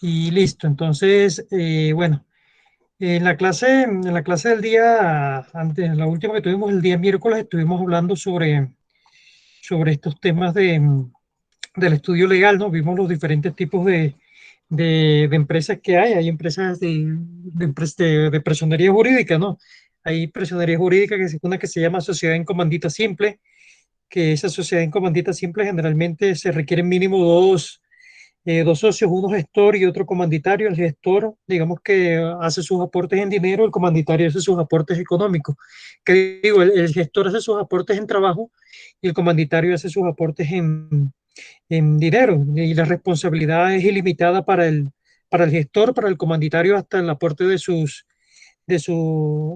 y listo. Entonces, bueno, en la clase del día, antes, la última que tuvimos el día miércoles, estuvimos hablando sobre estos temas del estudio legal, ¿no? Vimos los diferentes tipos de empresas que hay. Hay empresas de personería jurídica, ¿no? Hay personería jurídica, que es una que se llama sociedad en comandita simple, que esa sociedad en comandita simple generalmente se requieren mínimo dos socios, uno gestor y otro comanditario. El gestor, digamos que hace sus aportes en dinero, el comanditario hace sus aportes económicos. Que digo, el gestor hace sus aportes en trabajo y el comanditario hace sus aportes en dinero. Y la responsabilidad es ilimitada para el gestor, para el comanditario, hasta el aporte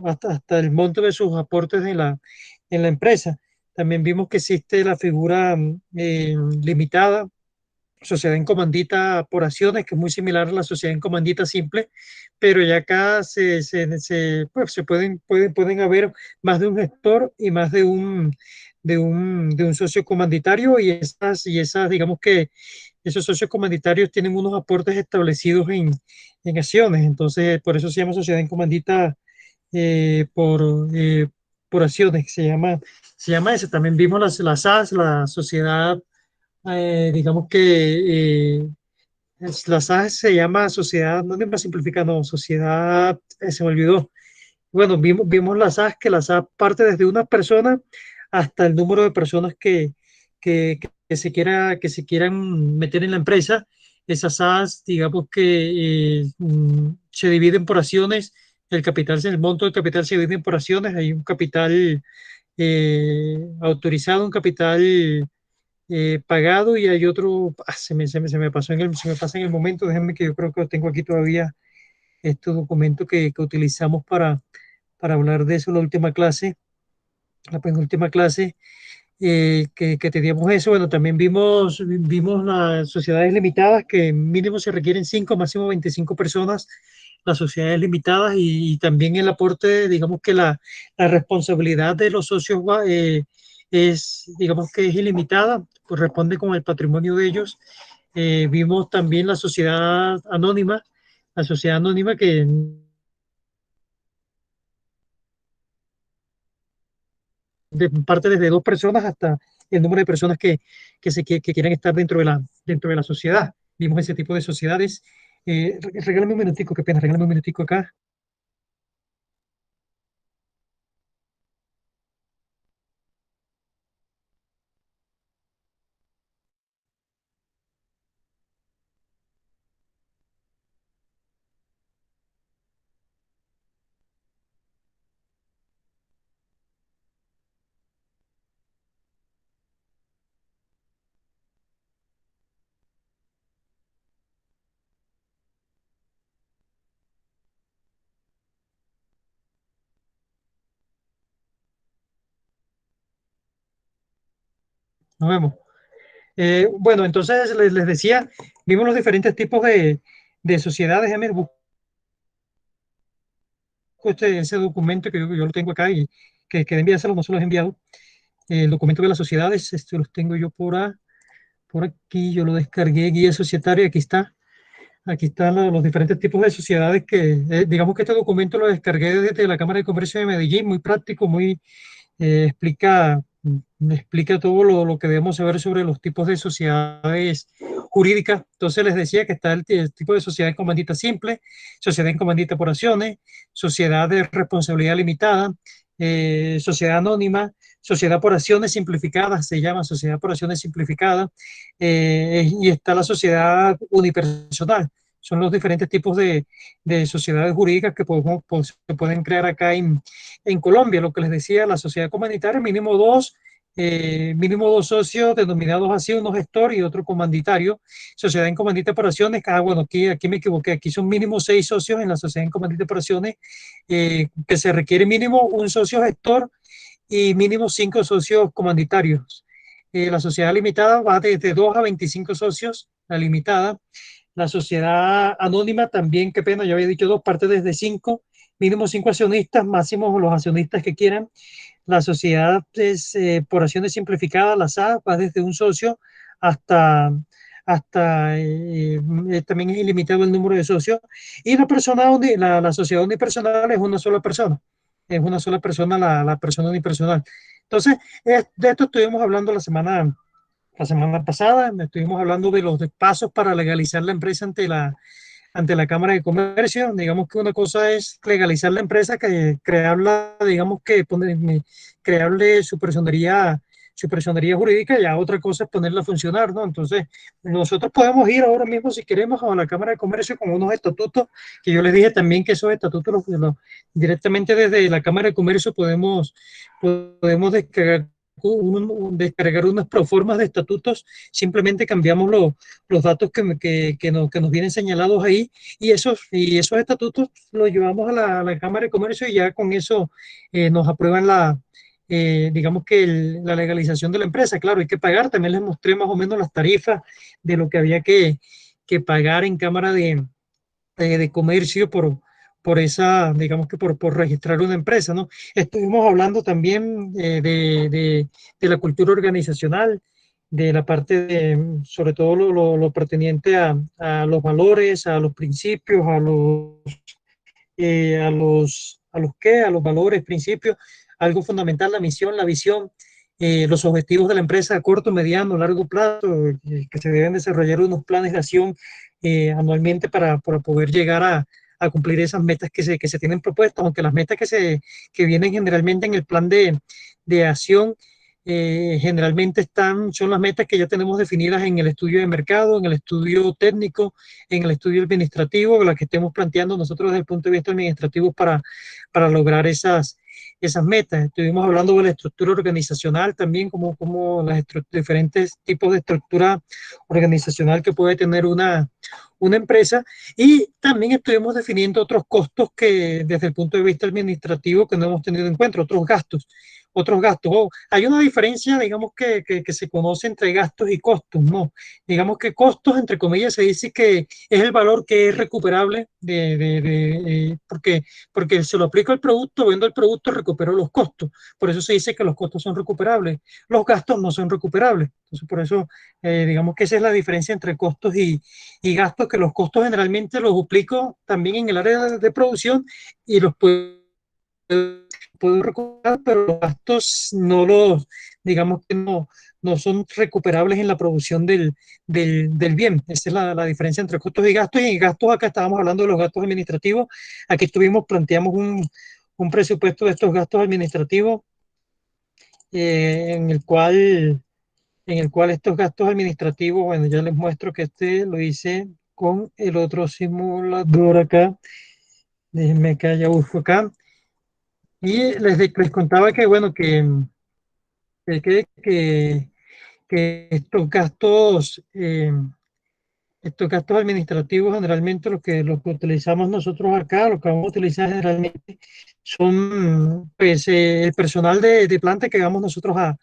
hasta el monto de sus aportes en la empresa. También vimos que existe la figura limitada, sociedad en comandita por acciones, que es muy similar a la sociedad en comandita simple, pero ya acá pues, pueden haber más de un gestor y más de un socio comanditario, y esas, digamos que esos socios comandatarios tienen unos aportes establecidos en acciones. Entonces por eso se llama sociedad en comandita eh, por, eh, por acciones, se llama eso. También vimos las SAS, la sociedad, digamos que la SAS se llama sociedad, no es simplificada, no, sociedad, se me olvidó. Bueno, vimos la SAS, que la SAS parte desde una persona hasta el número de personas que se quieran meter en la empresa. Esas SAS, digamos que se dividen por acciones. El monto del capital se divide por acciones. Hay un capital autorizado, un capital pagado, y hay otro. Se me pasó se me pasa en el momento. Déjenme, que yo creo que lo tengo aquí todavía, este documento que utilizamos para hablar de eso, la penúltima clase, que teníamos eso. Bueno, también vimos las sociedades limitadas, que mínimo se requieren 5, máximo 25 personas, las sociedades limitadas, y también el aporte, digamos que la responsabilidad de los socios digamos que es ilimitada, corresponde con el patrimonio de ellos. Vimos también la sociedad anónima que parte desde dos personas hasta el número de personas que quieran estar dentro de la sociedad. Vimos ese tipo de sociedades. Regálame un minutico, qué pena, regálame un minutico acá. Nos vemos. Bueno, entonces les decía, vimos los diferentes tipos de sociedades. Déjame buscar ese documento, que yo lo tengo acá, y que de enviárselo, no se los he enviado. El documento de las sociedades, los tengo yo por aquí. Yo lo descargué, guía societaria, aquí está. Aquí están los diferentes tipos de sociedades digamos que este documento lo descargué desde la Cámara de Comercio de Medellín, muy práctico, explica todo lo que debemos saber sobre los tipos de sociedades jurídicas. Entonces les decía que está el tipo de sociedad en comandita simple, sociedad en comandita por acciones, sociedad de responsabilidad limitada, sociedad anónima, sociedad por acciones simplificada, se llama sociedad por acciones simplificada, y está la sociedad unipersonal. Son los diferentes tipos de sociedades jurídicas que se pueden crear acá en Colombia. Lo que les decía, la sociedad comunitaria, mínimo dos socios, denominados así, uno gestor y otro comanditario. Sociedad en comandita de operaciones, bueno, aquí me equivoqué, aquí son mínimo 6 socios en la sociedad en comandita de operaciones, que se requiere mínimo un socio gestor y mínimo 5 socios comanditarios. La sociedad limitada va desde 2 a 25 socios, la limitada. La sociedad anónima también, qué pena, ya había dicho dos, parte desde 5, mínimo 5 accionistas, máximo los accionistas que quieran. La sociedad es por acciones simplificadas, la SA, va desde un socio hasta, hasta también es ilimitado el número de socios. Y la persona, la sociedad unipersonal es una sola persona la persona unipersonal. Entonces, de esto estuvimos hablando la semana pasada, estuvimos hablando de los pasos para legalizar la empresa ante la Cámara de Comercio. Digamos que una cosa es legalizar la empresa, que crearla, digamos que crearle su personería jurídica, y ya otra cosa es ponerla a funcionar, ¿no? Entonces, nosotros podemos ir ahora mismo, si queremos, a la Cámara de Comercio con unos estatutos, que yo les dije también que esos estatutos directamente desde la Cámara de Comercio podemos descargar unas proformas de estatutos. Simplemente cambiamos los datos que nos vienen señalados ahí, y esos estatutos los llevamos a la Cámara de Comercio, y ya con eso nos aprueban digamos que la legalización de la empresa. Claro, hay que pagar. También les mostré más o menos las tarifas de lo que había que pagar en Cámara de Comercio por esa, digamos que por registrar una empresa, ¿no? Estuvimos hablando también de la cultura organizacional, de la parte sobre todo lo pertendiente a los valores, a los principios, a los valores, principios, algo fundamental, la misión, la visión, los objetivos de la empresa a corto, mediano, largo plazo, que se deben desarrollar unos planes de acción anualmente para poder llegar a cumplir esas metas que se tienen propuestas, aunque las metas que vienen generalmente en el plan de acción generalmente son las metas que ya tenemos definidas en el estudio de mercado, en el estudio técnico, en el estudio administrativo, las que estemos planteando nosotros desde el punto de vista administrativo para lograr esas metas. Estuvimos hablando de la estructura organizacional también, como diferentes tipos de estructura organizacional que puede tener una empresa, y también estuvimos definiendo otros costos que desde el punto de vista administrativo que no hemos tenido en cuenta, otros gastos. Hay una diferencia, digamos, que se conoce entre gastos y costos, ¿no? Digamos que costos, entre comillas, se dice que es el valor que es recuperable porque se lo aplico al producto, vendo el producto, recupero los costos. Por eso se dice que los costos son recuperables. Los gastos no son recuperables. Entonces, por eso, digamos que esa es la diferencia entre costos y gastos, que los costos generalmente los aplico también en el área de producción y los puedo recuperar, pero los gastos digamos que no son recuperables en la producción del bien. Esa es la diferencia entre costos y gastos. Y en gastos, acá estábamos hablando de los gastos administrativos. Aquí planteamos un presupuesto de estos gastos administrativos, eh, en el cual, en el cual estos gastos administrativos, bueno, ya les muestro que lo hice con el otro simulador acá. Déjenme que ya busco acá. Y les contaba que, bueno, que, que, que- que estos gastos administrativos, generalmente los que utilizamos nosotros acá, lo que vamos a utilizar generalmente son, pues, el personal de planta que vamos nosotros a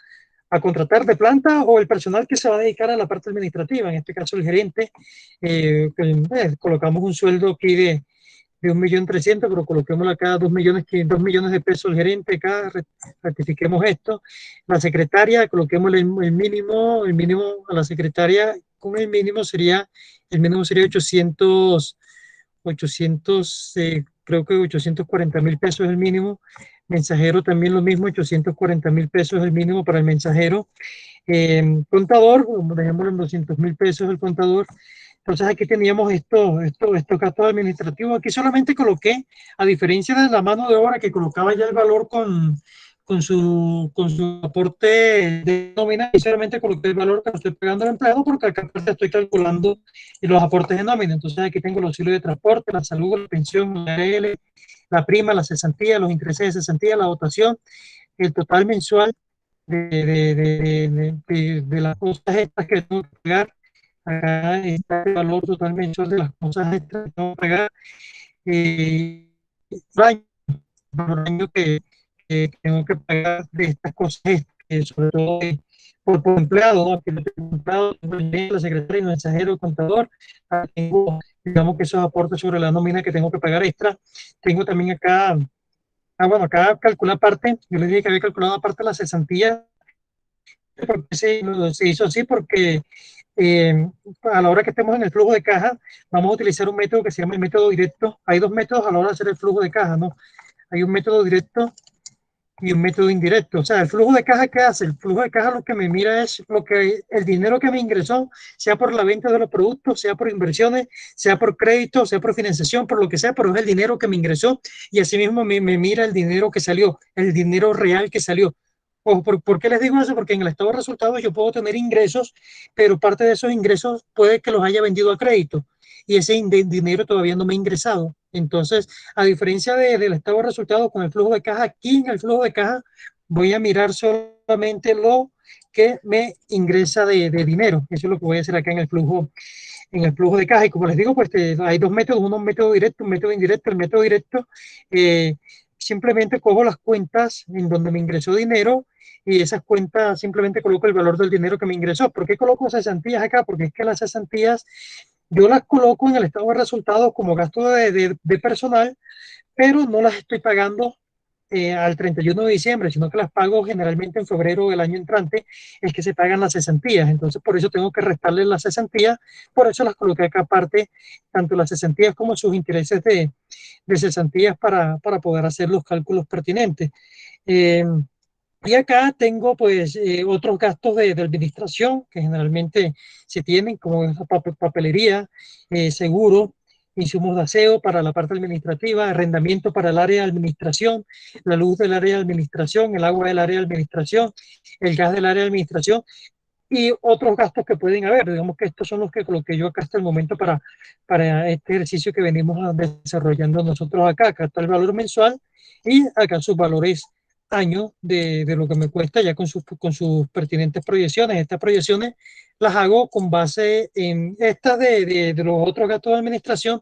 contratar de planta, o el personal que se va a dedicar a la parte administrativa, en este caso el gerente. Colocamos un sueldo aquí de 1.300.000, pero coloquémoslo acá 2 millones de pesos el gerente, acá ratifiquemos esto. La secretaria, coloquemos el mínimo a la secretaria, el mínimo sería 800, creo que 840.000 pesos es el mínimo. Mensajero también lo mismo, 840.000 pesos es el mínimo para el mensajero. Contador, dejémoslo en 200.000 pesos el contador. Entonces aquí teníamos estos gastos administrativos. Aquí solamente coloqué, a diferencia de la mano de obra que colocaba ya el valor con su aporte de nómina, y solamente coloqué el valor que estoy pagando al empleado, porque acá aparte estoy calculando los aportes de nómina. Entonces aquí tengo el auxilio de transporte, la salud, la pensión, la ARL, la prima, la cesantía, los intereses de cesantía, la dotación, el total mensual de las cosas extras que tengo que pagar. Acá está el valor total mensual de las cosas extras que tengo que pagar. Eh, por año, por año que tengo que pagar de estas cosas extras, sobre todo por empleado, ¿no? Que no tengo empleado, tengo la secretaria, el mensajero, el contador. Tengo, digamos que esos aportes sobre la nómina que tengo que pagar extra. Tengo también acá, bueno, acá calcula aparte, yo les dije que había calculado aparte la cesantía. Porque se hizo así porque eh, a la hora que estemos en el flujo de caja, vamos a utilizar un método que se llama el método directo. Hay dos métodos a la hora de hacer el flujo de caja, ¿no? Hay un método directo y un método indirecto. O sea, el flujo de caja, ¿qué hace? El flujo de caja lo que me mira es lo que el dinero que me ingresó, sea por la venta de los productos, sea por inversiones, sea por crédito, sea por financiación, por lo que sea, pero es el dinero que me ingresó y asimismo me mira el dinero que salió, el dinero real que salió. O ¿por qué les digo eso? Porque en el estado de resultados yo puedo tener ingresos, pero parte de esos ingresos puede que los haya vendido a crédito y ese dinero todavía no me ha ingresado. Entonces, a diferencia del estado de resultados con el flujo de caja, aquí en el flujo de caja voy a mirar solamente lo que me ingresa de dinero. Eso es lo que voy a hacer acá en el flujo de caja. Y como les digo, pues hay dos métodos, uno un método directo, un método indirecto. El método directo, eh, simplemente cojo las cuentas en donde me ingresó dinero y esas cuentas simplemente coloco el valor del dinero que me ingresó. ¿Por qué coloco cesantías acá? Porque es que las cesantías yo las coloco en el estado de resultados como gasto de personal, pero no las estoy pagando al 31 de diciembre, sino que las pago generalmente en febrero del año entrante, es que se pagan las cesantías. Entonces, por eso tengo que restarle las cesantías, por eso las coloqué acá aparte, tanto las cesantías como sus intereses de cesantías para poder hacer los cálculos pertinentes. Eh, y acá tengo pues otros gastos de administración que generalmente se tienen, como papelería, seguro, insumos de aseo para la parte administrativa, arrendamiento para el área de administración, la luz del área de administración, el agua del área de administración, el gas del área de administración y otros gastos que pueden haber. Digamos que estos son los que coloqué yo acá hasta el momento para este ejercicio que venimos desarrollando nosotros acá. Acá está el valor mensual y acá sus valores año de lo que me cuesta ya con sus pertinentes proyecciones. Estas proyecciones las hago con base en estas de los otros gastos de administración,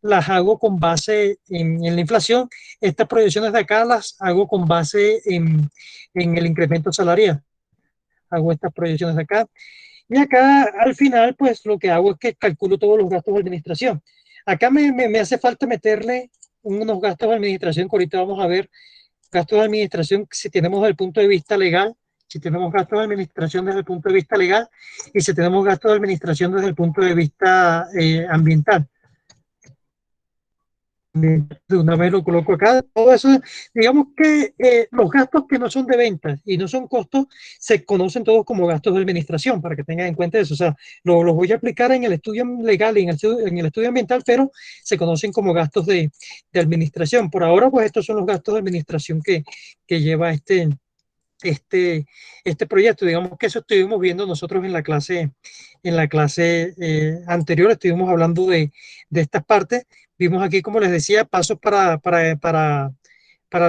las hago con base en la inflación. Estas proyecciones de acá las hago con base en el incremento salarial. Hago estas proyecciones de acá. Y acá al final, pues lo que hago es que calculo todos los gastos de administración. Acá me hace falta meterle unos gastos de administración que ahorita vamos a ver gastos de administración si tenemos desde el punto de vista legal, si tenemos gastos de administración desde el punto de vista legal y si tenemos gastos de administración desde el punto de vista ambiental. De una vez lo coloco acá. Todo eso, digamos que los gastos que no son de ventas y no son costos se conocen todos como gastos de administración, para que tengan en cuenta eso. O sea, los voy a aplicar en el estudio legal y en el estudio ambiental, pero se conocen como gastos de administración. Por ahora, pues estos son los gastos de administración que lleva este, este proyecto. Digamos que eso estuvimos viendo nosotros en la clase anterior, estuvimos hablando de estas partes. Vimos aquí, como les decía, pasos para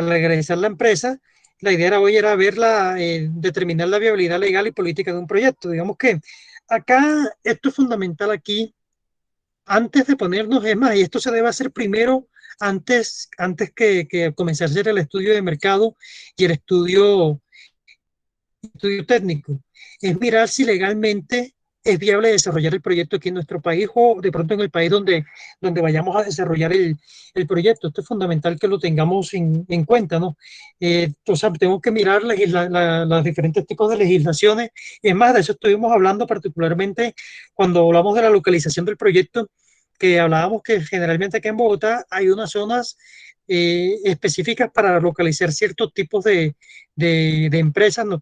legalizar la empresa. La idea era hoy era verla, determinar la viabilidad legal y política de un proyecto. Digamos que acá, esto es fundamental aquí, antes de ponernos, es más, y esto se debe hacer primero, antes que comenzar a hacer el estudio de mercado y el estudio técnico, es mirar si legalmente es viable desarrollar el proyecto aquí en nuestro país o de pronto en el país donde vayamos a desarrollar el proyecto. Esto es fundamental que lo tengamos en cuenta, ¿no? O sea, tenemos que mirar los diferentes tipos de legislaciones y es más, de eso estuvimos hablando particularmente cuando hablamos de la localización del proyecto, que hablábamos que generalmente aquí en Bogotá hay unas zonas específicas para localizar ciertos tipos de empresas. No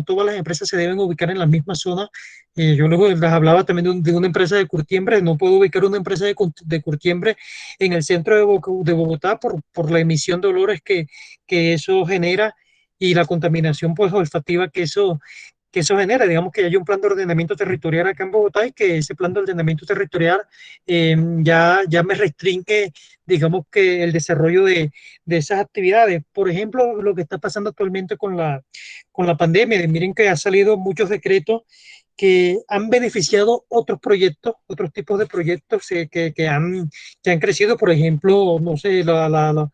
todas las empresas se deben ubicar en las mismas zonas. Yo les hablaba también de una empresa de curtiembre. No puedo ubicar una empresa de curtiembre en el centro de Bogotá por la emisión de olores que eso genera y la contaminación pues olfativa que eso genera. Digamos que hay un plan de ordenamiento territorial acá en Bogotá y que ese plan de ordenamiento territorial ya me restringe, digamos que el desarrollo de esas actividades. Por ejemplo, lo que está pasando actualmente con la pandemia. Miren que ha salido muchos decretos que han beneficiado otros proyectos, otros tipos de proyectos que han crecido. Por ejemplo, no sé, la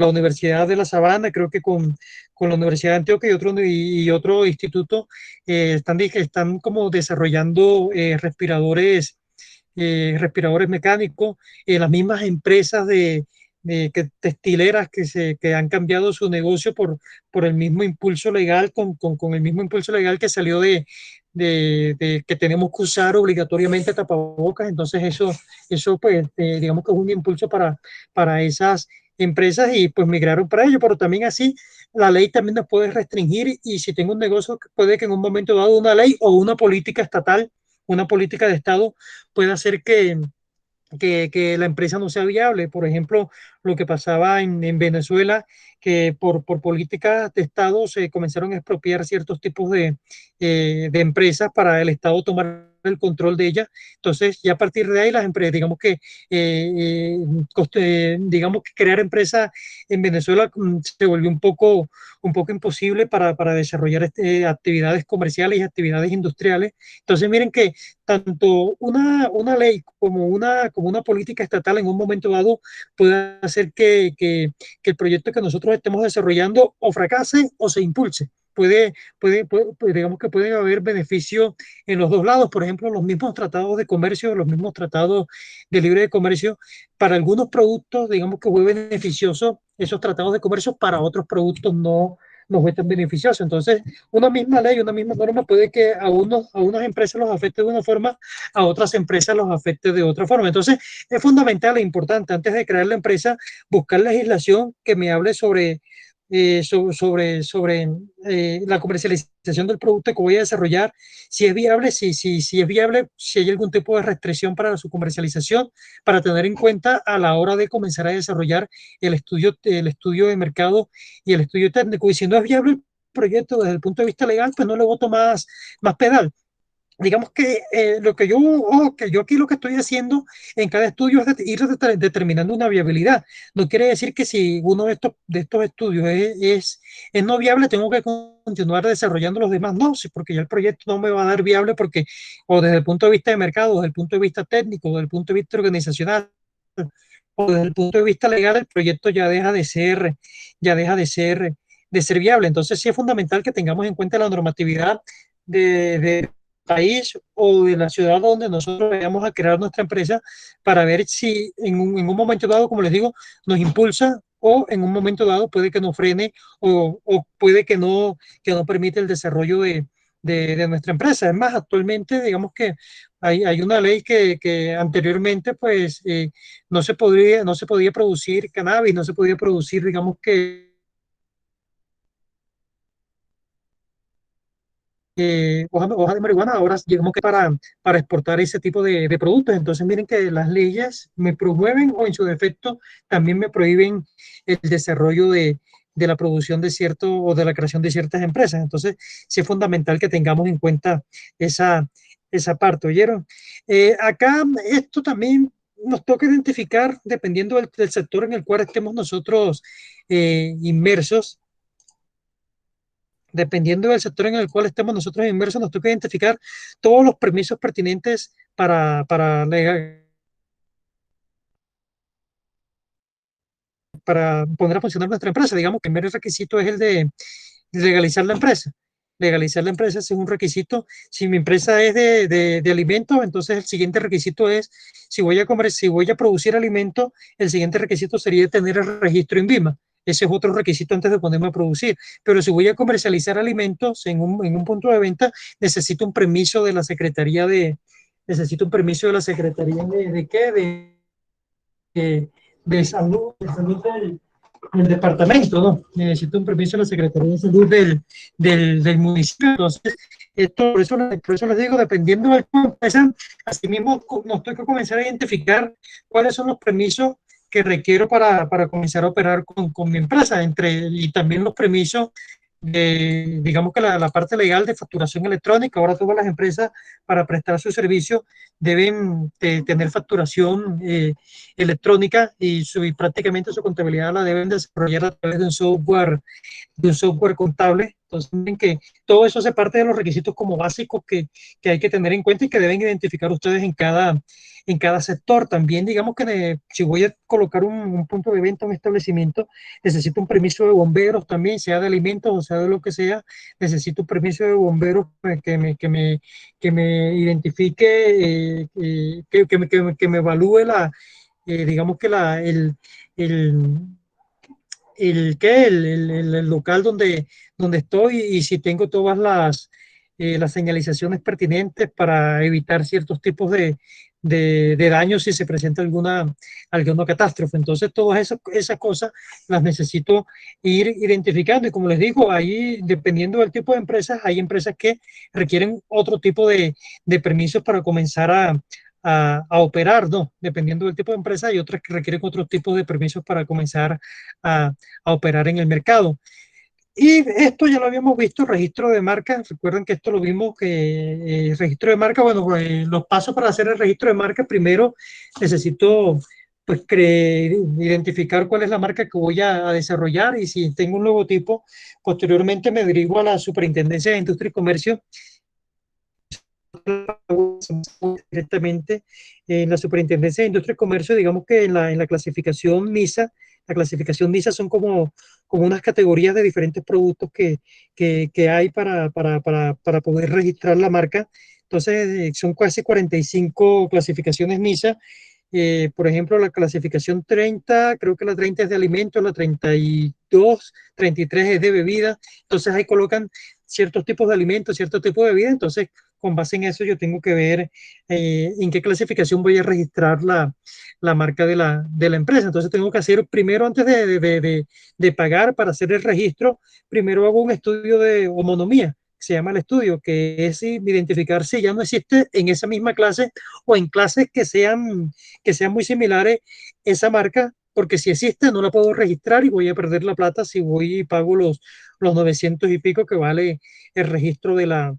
Universidad de La Sabana, creo que con la Universidad de Antioquia y otro instituto están como desarrollando respiradores mecánicos, las mismas empresas textileras que han cambiado su negocio por el mismo impulso legal, con el mismo impulso legal que salió de que tenemos que usar obligatoriamente tapabocas. Entonces eso pues digamos que es un impulso para esas empresas y pues migraron para ello, pero también así la ley también nos puede restringir y si tengo un negocio puede que en un momento dado una ley o una política estatal, una política de Estado pueda hacer que la empresa no sea viable. Por ejemplo, lo que pasaba en Venezuela, que por políticas de Estado se comenzaron a expropiar ciertos tipos de empresas para el Estado tomar el control de ellas. Entonces, ya a partir de ahí, las empresas, digamos que crear empresas en Venezuela se volvió un poco imposible para desarrollar actividades comerciales y actividades industriales. Entonces, miren que tanto una ley como una política estatal en un momento dado puede hacer que el proyecto que nosotros estemos desarrollando o fracase o se impulse. Digamos que pueden haber beneficios en los dos lados. Por ejemplo, los mismos tratados de comercio, los mismos tratados de libre comercio, para algunos productos, digamos que fue beneficioso esos tratados de comercio, para otros productos no fue tan beneficioso. Entonces, una misma ley, una misma norma puede que a unas empresas los afecte de una forma, a otras empresas los afecte de otra forma. Entonces, es fundamental e importante antes de crear la empresa buscar legislación que me hable sobre la comercialización del producto que voy a desarrollar, si es viable, si es viable, si hay algún tipo de restricción para su comercialización, para tener en cuenta a la hora de comenzar a desarrollar el estudio de mercado y el estudio técnico. Y si no es viable el proyecto desde el punto de vista legal, pues no le voto más pedal. Digamos que que yo aquí lo que estoy haciendo en cada estudio es ir determinando una viabilidad. No quiere decir que si uno de estos estudios es no viable, tengo que continuar desarrollando los demás. No, sí, porque ya el proyecto no me va a dar viable porque o desde el punto de vista de mercado, o desde el punto de vista técnico, o desde el punto de vista organizacional, o desde el punto de vista legal, el proyecto de ser viable. Entonces sí es fundamental que tengamos en cuenta la normatividad de país o de la ciudad donde nosotros vayamos a crear nuestra empresa para ver si en un momento dado, como les digo, nos impulsa o en un momento dado puede que nos frene o puede que no permite el desarrollo de nuestra empresa. Es más, actualmente digamos que hay una ley que anteriormente pues no se podía producir cannabis, no se podía producir, digamos que hoja de marihuana, ahora digamos que para exportar ese tipo de productos. Entonces, miren que las leyes me promueven o en su defecto también me prohíben el desarrollo de la producción de cierto o de la creación de ciertas empresas. Entonces, sí es fundamental que tengamos en cuenta esa, esa parte, ¿oyeron? Acá esto también nos toca identificar, dependiendo del sector en el cual estemos nosotros inmersos, dependiendo del sector en el cual estemos nosotros inmersos, nos toca identificar todos los permisos pertinentes para poner a funcionar nuestra empresa. Digamos que el primer requisito es el de legalizar la empresa. Legalizar la empresa es un requisito. Si mi empresa es de alimentos, entonces el siguiente requisito es, si voy a producir alimentos, el siguiente requisito sería tener el registro INVIMA. Ese es otro requisito antes de ponerme a producir. Pero si voy a comercializar alimentos en un punto de venta, necesito un permiso de la Secretaría necesito un permiso de la Secretaría ¿de qué? De salud del departamento, ¿no? Necesito un permiso de la Secretaría de Salud del municipio. Entonces, por eso les digo, dependiendo de cómo empiezan, asimismo nos toca comenzar a identificar cuáles son los permisos que requiero para comenzar a operar con mi empresa, y también los permisos digamos que la parte legal de facturación electrónica. Ahora todas las empresas para prestar su servicio deben tener facturación electrónica y prácticamente su contabilidad la deben desarrollar a través de un software contable. Entonces, miren que todo eso hace parte de los requisitos como básicos que hay que tener en cuenta y que deben identificar ustedes en cada sector. También, digamos que si voy a colocar un punto de venta, un establecimiento, necesito un permiso de bomberos también, sea de alimentos o sea de lo que sea, necesito un permiso de bomberos que me identifique, que me evalúe digamos que el, el local donde estoy y si tengo todas las señalizaciones pertinentes para evitar ciertos tipos de daños si se presenta alguna catástrofe. Entonces, todas esas cosas las necesito ir identificando. Y como les digo, ahí, dependiendo del tipo de empresas, hay empresas que requieren otro tipo de permisos para comenzar a operar, ¿no? Dependiendo del tipo de empresa, hay otras que requieren otros tipos de permisos para comenzar a, a operar en el mercado. Y esto ya lo habíamos visto, registro de marca. Recuerden que esto lo vimos, que registro de marca, bueno, los pasos para hacer el registro de marca, primero necesito pues identificar cuál es la marca que voy a desarrollar y si tengo un logotipo, posteriormente me dirijo a la Superintendencia de Industria y Comercio directamente en la Superintendencia de Industria y Comercio, digamos que en la clasificación NISA, la clasificación NISA son como unas categorías de diferentes productos que hay para poder registrar la marca. Entonces, son casi 45 clasificaciones NISA. Por ejemplo, la clasificación 30, creo que la 30 es de alimentos, la 32, 33 es de bebida. Entonces ahí colocan ciertos tipos de alimentos, ciertos tipos de bebida. Entonces, con base en eso, yo tengo que ver en qué clasificación voy a registrar la marca de la empresa. Entonces, tengo que hacer primero, antes de pagar para hacer el registro, primero hago un estudio de homonomía, se llama el estudio, que es identificar si ya no existe en esa misma clase o en clases que sean muy similares esa marca, porque si existe no la puedo registrar y voy a perder la plata si voy y pago los 900 y pico que vale el registro de la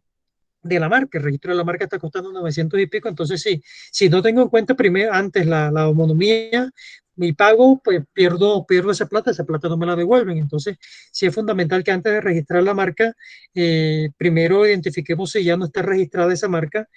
marca. El registro de la marca está costando 900 y pico, entonces sí, si no tengo en cuenta primero antes la homonomía, mi pago, pues pierdo esa plata no me la devuelven. Entonces, sí es fundamental que antes de registrar la marca, primero identifiquemos si ya no está registrada esa marca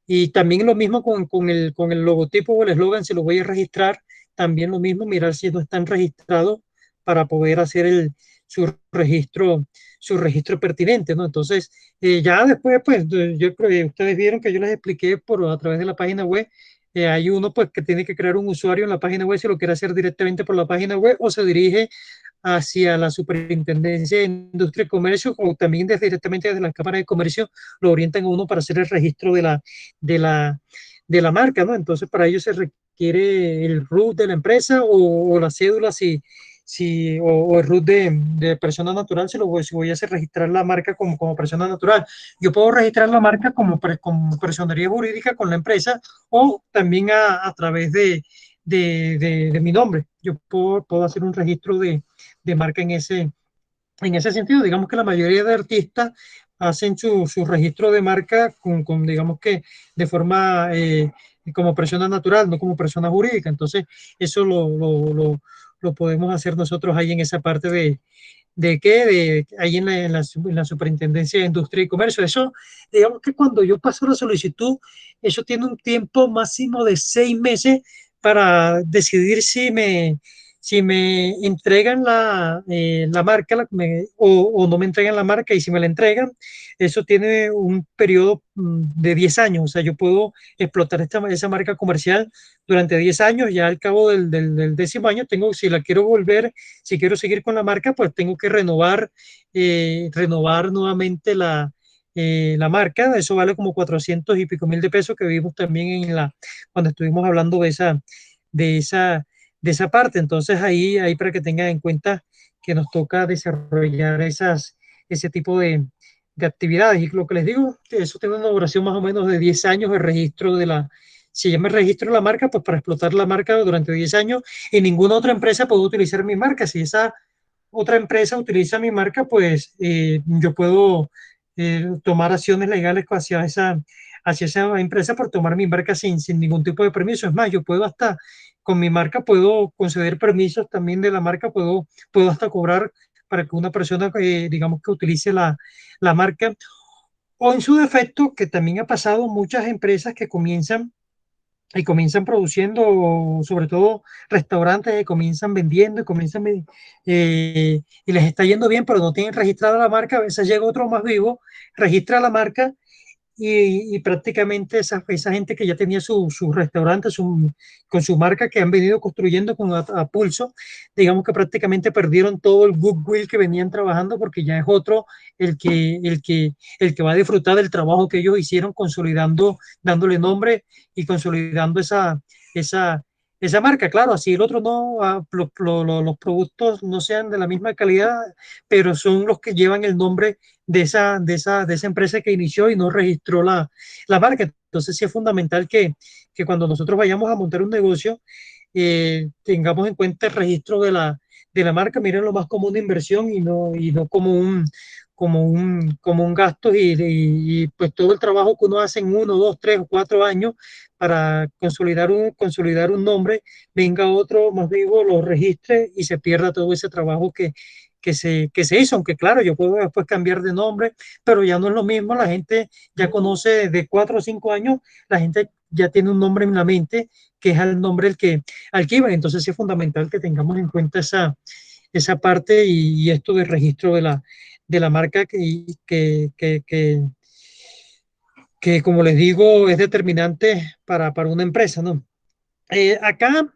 y también lo mismo con el logotipo o el eslogan, si lo voy a registrar, también lo mismo, mirar si no están registrados para poder hacer su registro, su registro pertinente, ¿no? Entonces, ya después, pues, yo creo que ustedes vieron que yo les expliqué a través de la página web. Hay uno pues que tiene que crear un usuario en la página web si lo quiere hacer directamente por la página web o se dirige hacia la Superintendencia de Industria y Comercio o también directamente desde las cámaras de comercio lo orientan a uno para hacer el registro de la, de la marca, ¿no? Entonces para ello se requiere el RUT de la empresa o la cédula o el RUT de persona natural si voy a hacer registrar la marca como persona natural. Yo puedo registrar la marca como personería jurídica con la empresa o también a través de mi nombre. Yo puedo hacer un registro de marca en ese sentido. Digamos que la mayoría de artistas hacen su registro de marca digamos que de forma como persona natural, no como persona jurídica. Entonces, eso lo podemos hacer nosotros ahí en esa parte ¿de qué? Ahí en la Superintendencia de Industria y Comercio. Eso, digamos que cuando yo paso la solicitud, eso tiene un tiempo máximo de 6 meses para decidir si me entregan la marca o no me entregan la marca, y si me la entregan, eso tiene un periodo de 10 años. O sea, yo puedo explotar esa marca comercial durante 10 años. Ya al cabo del 10.º año, si la quiero volver, si quiero seguir con la marca, pues tengo que renovar nuevamente la marca. Eso vale como 400 y pico mil de pesos, que vimos también cuando estuvimos hablando de esa, de esa parte. Entonces ahí para que tengan en cuenta que nos toca desarrollar ese tipo de actividades. Y lo que les digo, que eso tiene una duración más o menos de 10 años, el registro si yo me registro la marca, pues para explotar la marca durante 10 años y ninguna otra empresa puede utilizar mi marca. Si esa otra empresa utiliza mi marca, pues yo puedo tomar acciones legales hacia esa empresa por tomar mi marca sin ningún tipo de permiso. Es más, yo puedo hasta, con mi marca, puedo conceder permisos también de la marca, puedo hasta cobrar para que una persona, digamos, que utilice la marca. O en su defecto, que también ha pasado, muchas empresas que comienzan produciendo, sobre todo restaurantes que comienzan vendiendo y les está yendo bien, pero no tienen registrada la marca. A veces llega otro más vivo, registra la marca y prácticamente esa gente que ya tenía su restaurante con su marca que han venido construyendo a pulso, digamos que prácticamente perdieron todo el goodwill que venían trabajando porque ya es otro el que va a disfrutar del trabajo que ellos hicieron consolidando, dándole nombre y consolidando esa, esa marca. Claro, así el otro no, los productos no sean de la misma calidad, pero son los que llevan el nombre de esa empresa que inició y no registró la marca. Entonces sí es fundamental que cuando nosotros vayamos a montar un negocio, tengamos en cuenta el registro de la marca, miren lo más como una inversión y no como como un gasto pues todo el trabajo que uno hace en uno, dos, tres o cuatro años para consolidar un nombre, venga otro más vivo, lo registre y se pierda todo ese trabajo que se hizo, aunque claro, yo puedo después cambiar de nombre, pero ya no es lo mismo, la gente ya conoce de 4 o 5 años, la gente ya tiene un nombre en la mente, que es el nombre al que iba, entonces sí es fundamental que tengamos en cuenta esa parte y esto de registro de la marca que, como les digo, es determinante para una empresa, ¿no? Acá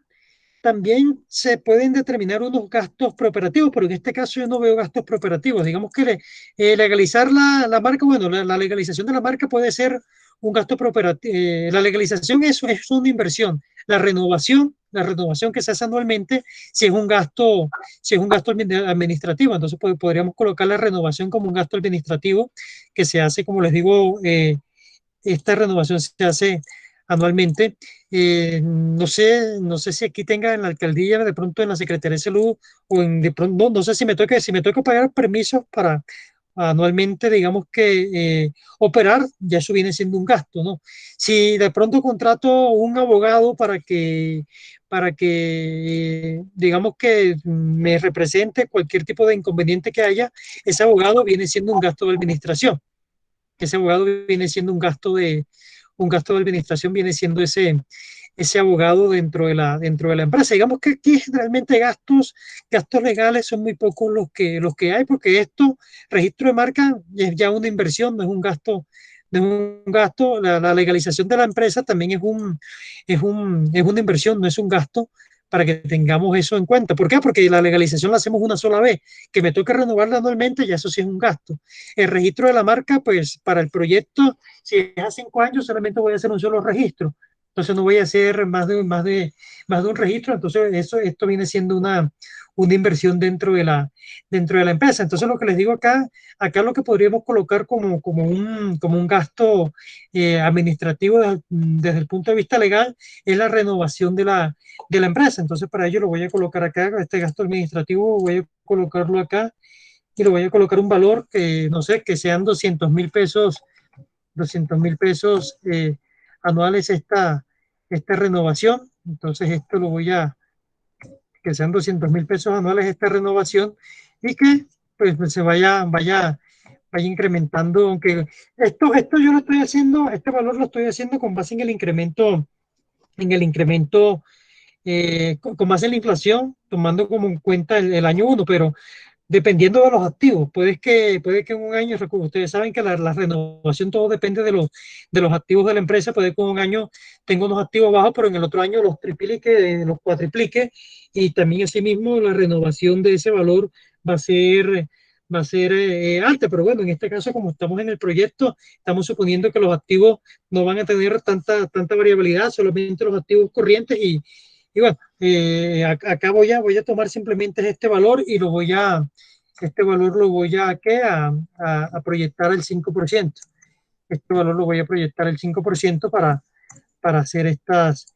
también se pueden determinar unos gastos preparativos, pero en este caso yo no veo gastos preparativos. Digamos que legalizar la marca, bueno, la legalización de la marca puede ser un gasto preparativo. La legalización es una inversión. La renovación que se hace anualmente, si es un gasto administrativo, entonces podríamos colocar la renovación como un gasto administrativo que se hace, como les digo, esta renovación se hace anualmente. No sé si aquí tenga en la alcaldía, de pronto en la Secretaría de Salud o en de pronto, no sé si me toca pagar permisos para anualmente, digamos que operar, ya eso viene siendo un gasto, ¿no? Si de pronto contrato un abogado para que digamos que me represente cualquier tipo de inconveniente que haya, ese abogado viene siendo un gasto de administración. Ese abogado viene siendo un gasto de administración, viene siendo ese abogado dentro de la empresa. Digamos que aquí generalmente gastos legales son muy pocos los que hay, porque esto, registro de marca, es ya una inversión, no es un gasto. No es un gasto, la legalización de la empresa también es una inversión, no es un gasto, para que tengamos eso en cuenta. ¿Por qué? Porque la legalización la hacemos una sola vez, que me toca renovarla anualmente, ya eso sí es un gasto. El registro de la marca, pues para el proyecto, si es a 5 años, solamente voy a hacer un solo registro. Entonces no voy a hacer más de un registro. Entonces esto viene siendo una inversión dentro de la empresa. Entonces lo que les digo acá lo que podríamos colocar como un gasto administrativo desde el punto de vista legal es la renovación de la empresa. Entonces para ello lo voy a colocar acá, este gasto administrativo voy a colocarlo acá y le voy a colocar un valor que, no sé, que sean 200.000 pesos, 200.000 pesos anuales esta renovación. Entonces esto que sean 200.000 pesos anuales esta renovación y que pues se vaya incrementando, aunque esto yo lo estoy haciendo, este valor lo estoy haciendo con base en el incremento con base en la inflación, tomando como en cuenta el año uno, pero dependiendo de los activos. Puede que en un año, ustedes saben que la renovación todo depende de los activos de la empresa, puede que en un año tenga unos activos bajos, pero en el otro año los triplique, los cuatriplique, y también asimismo la renovación de ese valor va a ser, va a ser alta, pero bueno, en este caso como estamos en el proyecto, estamos suponiendo que los activos no van a tener tanta variabilidad, solamente los activos corrientes y bueno, acá voy a tomar simplemente este valor y este valor lo voy ¿qué? A proyectar el 5%. Este valor lo voy a proyectar el 5% para hacer estas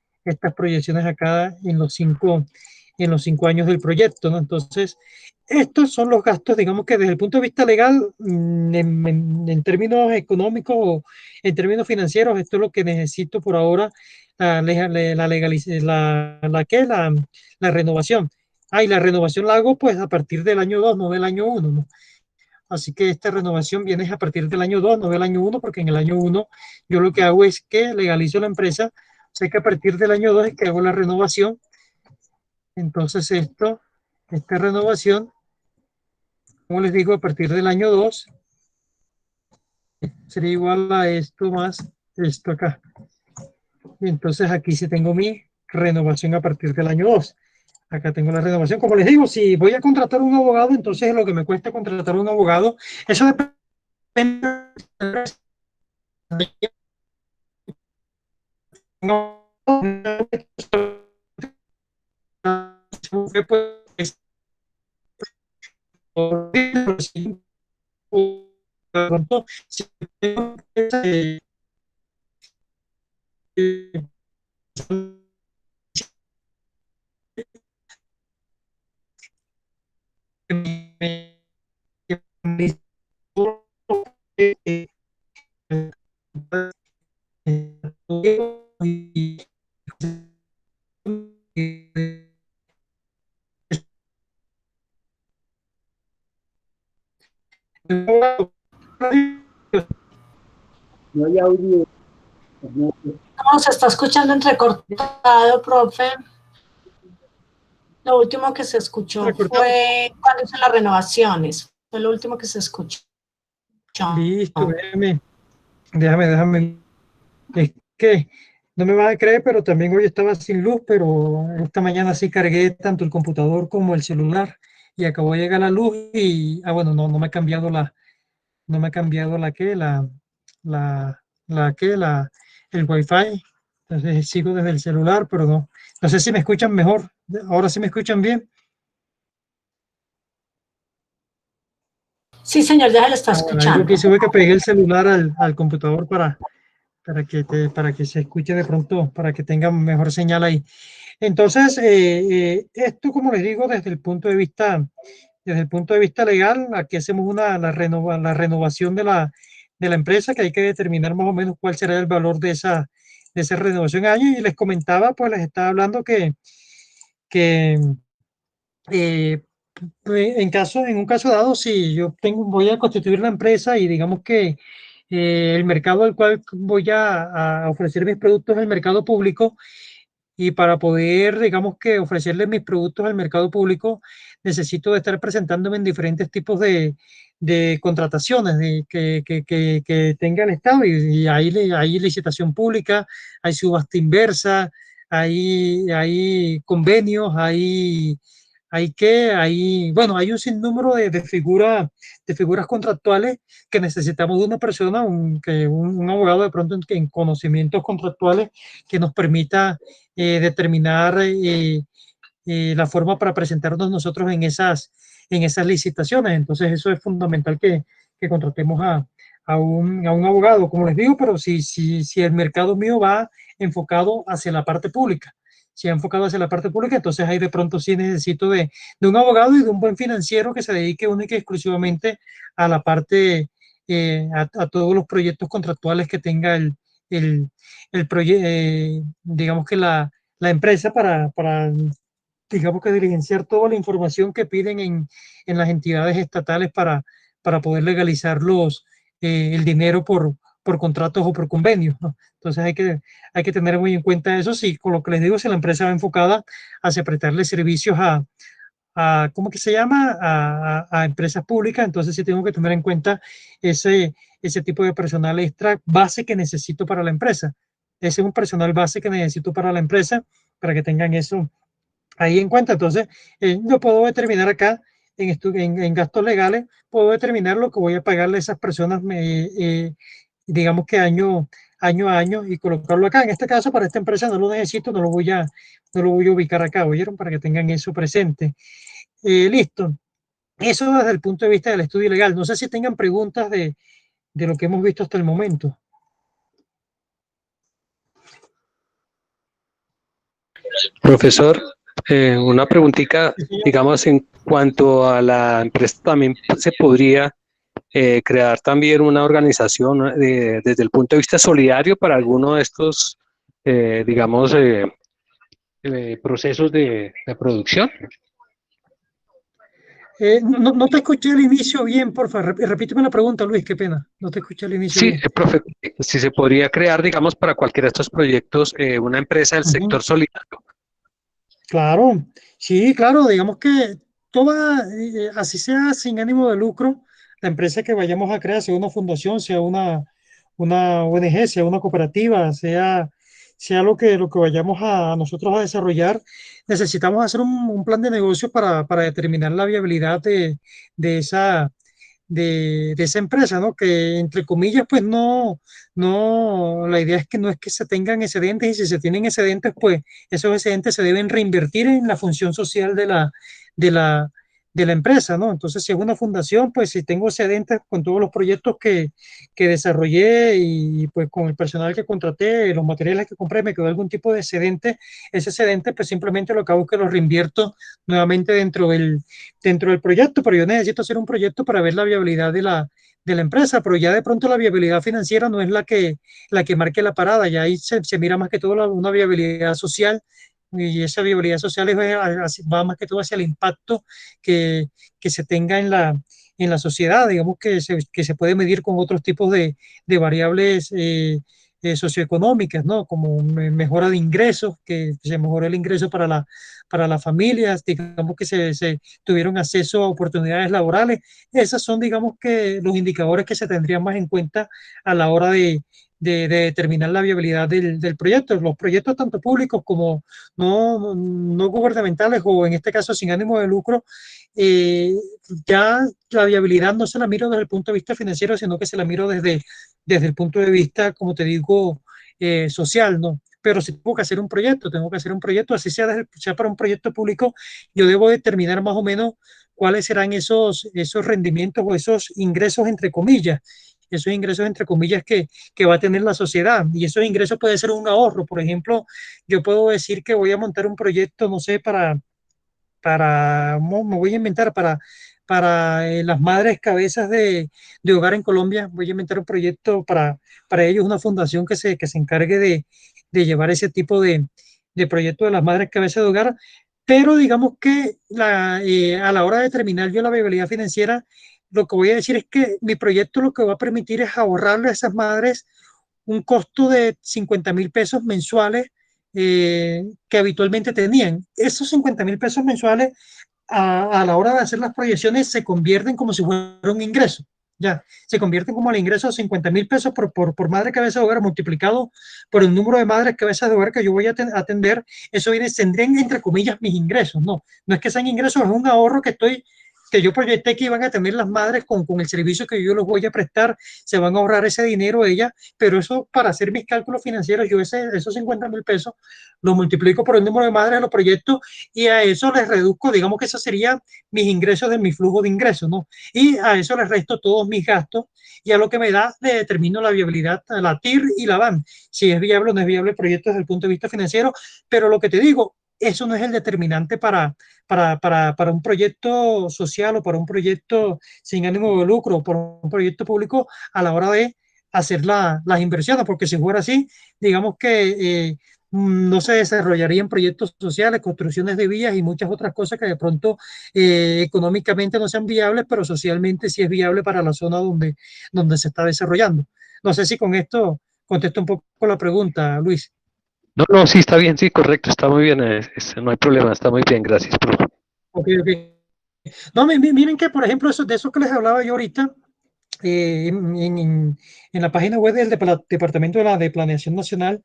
proyecciones acá en los 5 años del proyecto, ¿no? Entonces, estos son los gastos, digamos que desde el punto de vista legal, en términos económicos o en términos financieros, esto es lo que necesito por ahora, la renovación. Y la renovación la hago pues a partir del año 2 no del año uno, ¿no? Así que esta renovación viene a partir del año 2 no del año uno, porque en el año uno yo lo que hago es que legalizo la empresa, sé que a partir del año 2 es que hago la renovación. Entonces esta renovación, como les digo, a partir del año 2 sería igual a esto más esto acá. Y entonces aquí sí tengo mi renovación a partir del año 2. Acá tengo la renovación. Como les digo, si voy a contratar un abogado, entonces lo que me cuesta contratar un abogado, eso depende. No hay audio. No, No, se está escuchando entrecortado, profe. Lo último que se escuchó recortado. fue cuando hizo las renovaciones. Fue lo último que se escuchó. Listo, déjame. Es que no me vas a creer, pero también hoy estaba sin luz, pero esta mañana sí cargué tanto el computador como el celular y acabó de llegar la luz y, bueno, no me ha cambiado no me ha cambiado el wifi. Entonces sigo desde el celular, pero no sé si me escuchan mejor. Ahora sí me escuchan bien. Sí, señor, ya se le está Bueno, ahí lo que escuchando. hice fue que pegué el celular al computador para que se escuche de pronto, para que tenga mejor señal ahí. Entonces, esto, como les digo, desde el punto de vista legal, aquí hacemos la renovación de la empresa, que hay que determinar más o menos cuál será el valor de esa renovación año. Y les comentaba, pues les estaba hablando que eh, en un caso dado, si voy a constituir la empresa y digamos que el mercado al cual voy a ofrecer mis productos es el mercado público, y para poder, digamos que ofrecerle mis productos al mercado público, necesito de estar presentándome en diferentes tipos de contrataciones que tenga el Estado. Y hay licitación pública, hay subasta inversa, hay convenios, bueno, hay un sinnúmero de figuras contractuales que necesitamos de una persona, un abogado de pronto en conocimientos contractuales que nos permita determinar la forma para presentarnos nosotros en esas licitaciones. Entonces eso es fundamental que contratemos a un abogado, como les digo, pero si el mercado mío va enfocado hacia la parte pública. Si ha enfocado hacia la parte pública, entonces ahí de pronto sí necesito de un abogado y de un buen financiero que se dedique única y exclusivamente a la parte, a todos los proyectos contractuales que tenga el proyecto, digamos que la empresa para, digamos que diligenciar toda la información que piden en las entidades estatales para poder legalizar el dinero por contratos o por convenios, ¿no? Entonces hay que tener muy en cuenta eso. Sí, con lo que les digo, si la empresa va enfocada hacia prestarle servicios ¿cómo que se llama? A empresas públicas, entonces sí tengo que tener en cuenta ese tipo de personal extra base que necesito para la empresa. Ese es un personal base que necesito para la empresa, para que tengan eso ahí en cuenta. Entonces, yo puedo determinar acá en gastos legales, puedo determinar lo que voy a pagarle a esas personas, digamos que año a año, y colocarlo acá. En este caso, para esta empresa no lo necesito, no lo voy a ubicar acá, ¿oyeron? Para que tengan eso presente. Listo. Eso desde el punto de vista del estudio legal. No sé si tengan preguntas de lo que hemos visto hasta el momento. Profesor, una preguntita, digamos, en cuanto a la empresa, también se podría crear también una organización desde el punto de vista solidario para alguno de estos, digamos, procesos de producción. No te escuché al inicio bien, por favor. Repíteme la pregunta, Luis, qué pena. No te escuché al inicio Sí, bien. profe, si se podría crear, digamos, para cualquiera de estos proyectos, una empresa del Ujú. sector solidario. Claro, sí, claro, digamos que así sea sin ánimo de lucro, la empresa que vayamos a crear, sea una fundación, sea una ONG, sea una cooperativa, sea lo que vayamos a nosotros a desarrollar, necesitamos hacer un plan de negocio para determinar la viabilidad de esa, de esa empresa, ¿no? Que entre comillas, pues la idea es que no es que se tengan excedentes, y si se tienen excedentes, pues esos excedentes se deben reinvertir en la función social de la, de la empresa, ¿no? Entonces, si es una fundación, pues si tengo excedentes con todos los proyectos que desarrollé y pues con el personal que contraté, los materiales que compré, me quedó algún tipo de excedente, ese excedente, pues simplemente lo que hago es que lo reinvierto nuevamente dentro del proyecto, pero yo necesito hacer un proyecto para ver la viabilidad de la empresa, pero ya de pronto la viabilidad financiera no es la que marque la parada, ya ahí se mira más que todo una viabilidad social, y esa viabilidad social va más que todo hacia el impacto que, que se tenga en la sociedad, digamos que se puede medir con otros tipos de variables socioeconómicas, ¿no? Como mejora de ingresos, que se mejore el ingreso para las familias, digamos que se tuvieron acceso a oportunidades laborales. Esos son, digamos que, los indicadores que se tendrían más en cuenta a la hora de determinar la viabilidad del proyecto. Los proyectos tanto públicos como no gubernamentales, o en este caso sin ánimo de lucro, eh, ya la viabilidad no se la miro desde el punto de vista financiero, sino que se la miro desde el punto de vista, como te digo, social, ¿no? Pero si tengo que hacer un proyecto, tengo que hacer un proyecto, así sea para un proyecto público, yo debo determinar más o menos cuáles serán esos rendimientos o esos ingresos entre comillas, esos ingresos entre comillas que va a tener la sociedad. Y esos ingresos puede ser un ahorro. Por ejemplo, yo puedo decir que voy a montar un proyecto, no sé, me voy a inventar para las madres cabezas de hogar en Colombia. Voy a inventar un proyecto para ellos, una fundación que se encargue de llevar ese tipo de proyectos de las madres cabezas de hogar. Pero digamos que a la hora de determinar yo la viabilidad financiera, lo que voy a decir es que mi proyecto lo que va a permitir es ahorrarle a esas madres un costo de 50.000 pesos mensuales que habitualmente tenían. Esos 50.000 pesos mensuales a la hora de hacer las proyecciones se convierten como si fuera un ingreso. Ya, se convierten como el ingreso de 50.000 pesos por madre cabeza de hogar multiplicado por el número de madres cabezas de hogar que yo voy a atender. Eso tendrían entre comillas mis ingresos. No es que sean ingresos, es un ahorro que yo proyecté que iban a tener las madres con el servicio que yo les voy a prestar. Se van a ahorrar ese dinero ellas, pero eso, para hacer mis cálculos financieros, yo esos 50.000 pesos los multiplico por el número de madres de los proyectos, y a eso les reduzco, digamos que eso sería mis ingresos de mi flujo de ingresos, ¿no? Y a eso les resto todos mis gastos, y a lo que me da le determino la viabilidad, la TIR y la BAN, si es viable o no es viable el proyecto desde el punto de vista financiero. Pero lo que te digo, eso no es el determinante para un proyecto social, o para un proyecto sin ánimo de lucro, o para un proyecto público a la hora de hacer las inversiones, porque si fuera así, digamos que no se desarrollarían proyectos sociales, construcciones de vías y muchas otras cosas que de pronto económicamente no sean viables, pero socialmente sí es viable para la zona donde se está desarrollando. No sé si con esto contesto un poco la pregunta, Luis. No, no, sí, está bien, sí, correcto, está muy bien, no hay problema, está muy bien, gracias, profe. Ok, ok. No, miren que, por ejemplo, de eso que les hablaba yo ahorita, en la página web del Departamento de Planeación Nacional,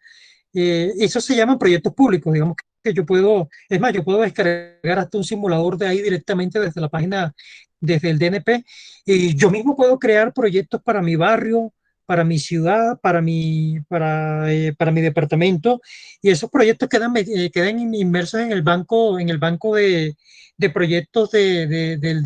eso se llaman proyectos públicos, digamos que yo puedo, es más, yo puedo descargar hasta un simulador de ahí directamente desde la página, desde el DNP, y yo mismo puedo crear proyectos para mi barrio, para mi ciudad, para mi departamento, y esos proyectos quedan inmersos en el banco de proyectos del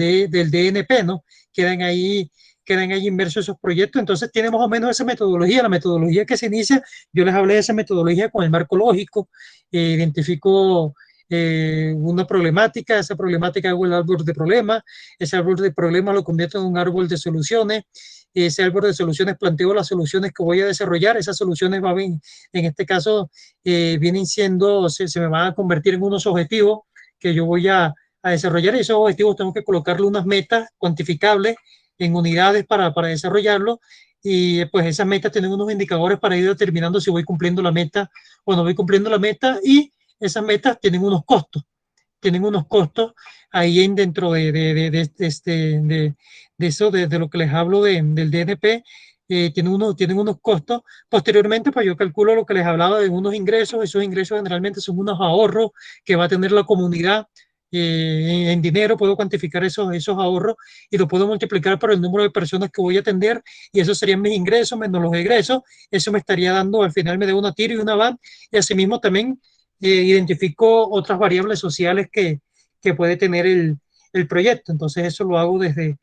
DNP, ¿no? Quedan ahí, quedan ahí inmersos esos proyectos. Entonces tiene más o menos esa metodología, la metodología que se inicia. Yo les hablé de esa metodología con el marco lógico, identifico una problemática, esa problemática hago el árbol de problemas, ese árbol de problemas lo convierto en un árbol de soluciones, ese árbol de soluciones planteo las soluciones que voy a desarrollar, esas soluciones en este caso vienen siendo, se me van a convertir en unos objetivos que yo voy a desarrollar, y esos objetivos tengo que colocarle unas metas cuantificables en unidades para desarrollarlo, y pues esas metas tienen unos indicadores para ir determinando si voy cumpliendo la meta o no voy cumpliendo la meta, y esas metas tienen unos costos ahí dentro de eso, de lo que les hablo del DNP, tienen unos costos. Posteriormente, pues yo calculo lo que les hablaba de unos ingresos. Esos ingresos generalmente son unos ahorros que va a tener la comunidad en dinero. Puedo cuantificar esos ahorros y lo puedo multiplicar por el número de personas que voy a atender, y esos serían mis ingresos menos los egresos. Eso me estaría dando, al final me da una TIR y una van, y asimismo también identifico otras variables sociales que puede tener el proyecto. Entonces eso lo hago desde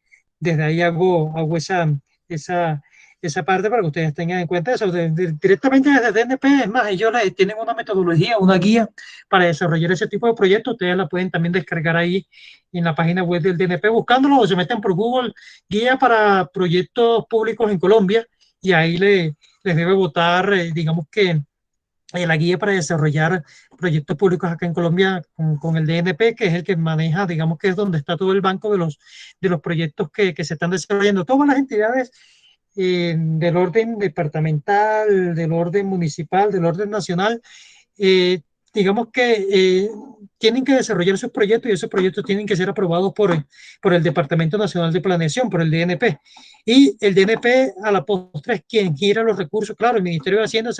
ahí, hago esa, esa parte para que ustedes tengan en cuenta eso. Directamente desde DNP, es más, ellos tienen una metodología, una guía para desarrollar ese tipo de proyectos. Ustedes la pueden también descargar ahí en la página web del DNP buscándolo, o se meten por Google, guía para proyectos públicos en Colombia, y ahí les debe votar, digamos que la guía para desarrollar proyectos públicos acá en Colombia con el DNP, que es el que maneja, digamos que es donde está todo el banco de los proyectos que se están desarrollando. Todas las entidades del orden departamental, del orden municipal, del orden nacional, eh, digamos que tienen que desarrollar sus proyectos, y esos proyectos tienen que ser aprobados por el Departamento Nacional de Planeación, por el DNP. Y el DNP a la postre es quien gira los recursos. Claro, el Ministerio de Hacienda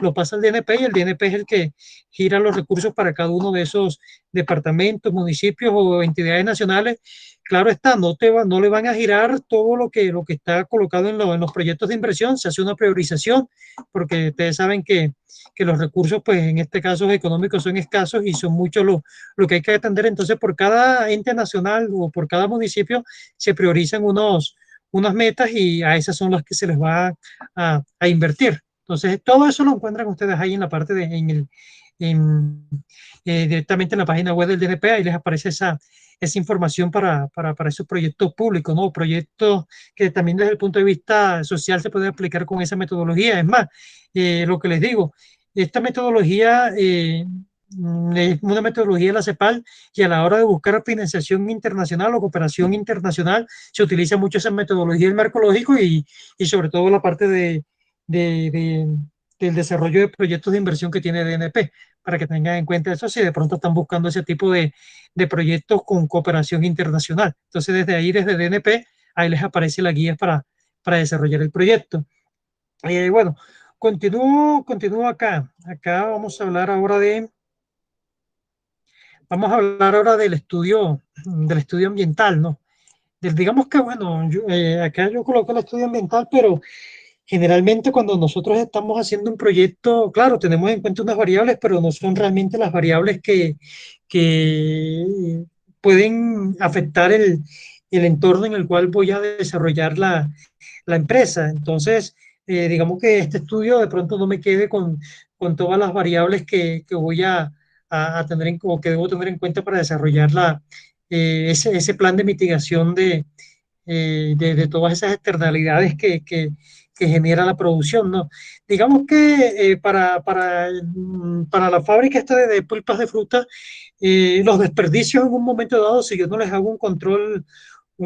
lo pasa al DNP, y el DNP es el que gira los recursos para cada uno de esos departamentos, municipios o entidades nacionales. Claro está, no le van a girar todo lo que está colocado en los proyectos de inversión. Se hace una priorización, porque ustedes saben que los recursos, pues en este caso económicos, son escasos y son muchos lo que hay que atender. Entonces, por cada ente nacional o por cada municipio se priorizan unas metas, y a esas son las que se les va a invertir. Entonces, todo eso lo encuentran ustedes ahí en la parte en, directamente en la página web del DNP. Ahí les aparece esa información para esos proyectos públicos, ¿no? Proyectos que también desde el punto de vista social se puede aplicar con esa metodología. Es más, lo que les digo, esta metodología es una metodología de la CEPAL, y a la hora de buscar financiación internacional o cooperación internacional se utiliza mucho esa metodología del marco lógico, y sobre todo la parte de, de, del desarrollo de proyectos de inversión que tiene DNP, para que tengan en cuenta eso si de pronto están buscando ese tipo de proyectos con cooperación internacional. Entonces desde ahí, desde DNP, ahí les aparece la guía para desarrollar el proyecto. Bueno, continúo acá. Acá vamos a hablar ahora del estudio ambiental, ¿no? Digamos que, bueno, acá yo coloco el estudio ambiental, pero generalmente cuando nosotros estamos haciendo un proyecto, claro, tenemos en cuenta unas variables, pero no son realmente las variables que pueden afectar el entorno en el cual voy a desarrollar la empresa. Entonces, digamos que este estudio de pronto no me quede con todas las variables que voy a tener o que debo tener en cuenta para desarrollar ese plan de mitigación de todas esas externalidades que genera la producción, ¿no? Digamos que para la fábrica esta de pulpas de fruta, los desperdicios en un momento dado, si yo no les hago un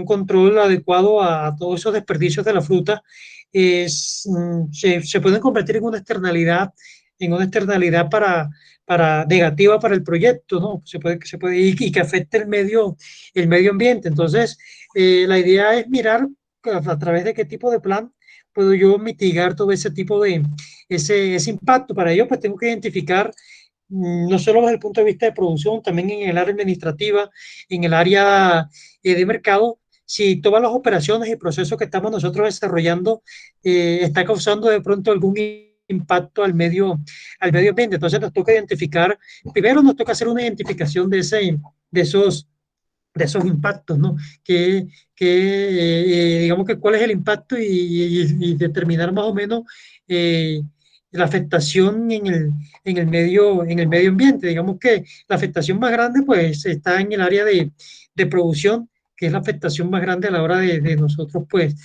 control adecuado a todos esos desperdicios de la fruta, se pueden convertir en una externalidad para negativa para el proyecto, ¿no? Se puede y que afecte el medio ambiente. Entonces, la idea es mirar a través de qué tipo de plan puedo yo mitigar todo ese tipo ese impacto. Para ello, pues tengo que identificar no solo desde el punto de vista de producción, también en el área administrativa, en el área de mercado, si todas las operaciones y procesos que estamos nosotros desarrollando está causando de pronto algún impacto al medio ambiente. Entonces nos toca identificar, primero nos toca hacer una identificación de esos de esos impactos, ¿no? Digamos que cuál es el impacto, y determinar más o menos eh, la afectación en el medio ambiente. Digamos que la afectación más grande pues está en el área de producción, que es la afectación más grande a la hora de nosotros pues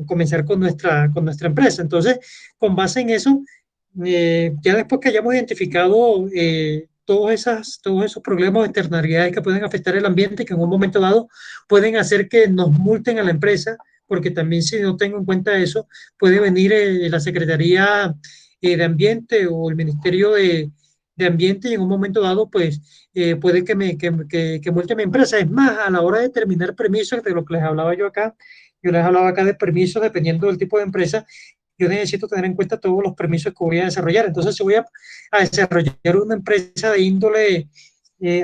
comenzar con nuestra empresa. Entonces, con base en eso, ya después que hayamos identificado todos esos problemas o externalidades que pueden afectar el ambiente, que en un momento dado pueden hacer que nos multen a la empresa, porque también si no tengo en cuenta eso, puede venir la Secretaría de Ambiente o el Ministerio de Ambiente, y en un momento dado, pues puede que multe mi empresa. Es más, a la hora de terminar permisos, de lo que les hablaba yo acá, yo les hablaba acá de permisos, dependiendo del tipo de empresa, yo necesito tener en cuenta todos los permisos que voy a desarrollar. Entonces, si voy a desarrollar una empresa de índole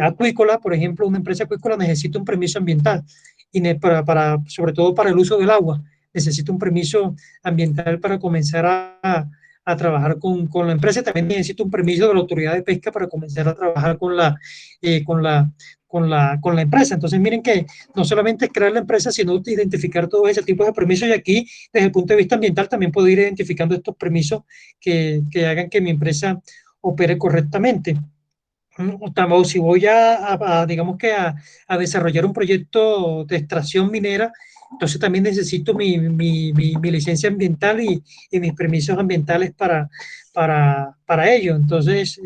acuícola, por ejemplo, una empresa acuícola necesita un permiso ambiental, y sobre todo para el uso del agua, necesito un permiso ambiental para comenzar a trabajar con la empresa. También necesito un permiso de la autoridad de pesca para comenzar a trabajar eh, con la, con la empresa. Entonces, miren que no solamente es crear la empresa, sino identificar todos ese tipo de permisos. Y aquí, desde el punto de vista ambiental, también puedo ir identificando estos permisos que hagan que mi empresa opere correctamente. O si voy digamos que a desarrollar un proyecto de extracción minera, entonces también necesito mi licencia ambiental y mis permisos ambientales para ello. Entonces,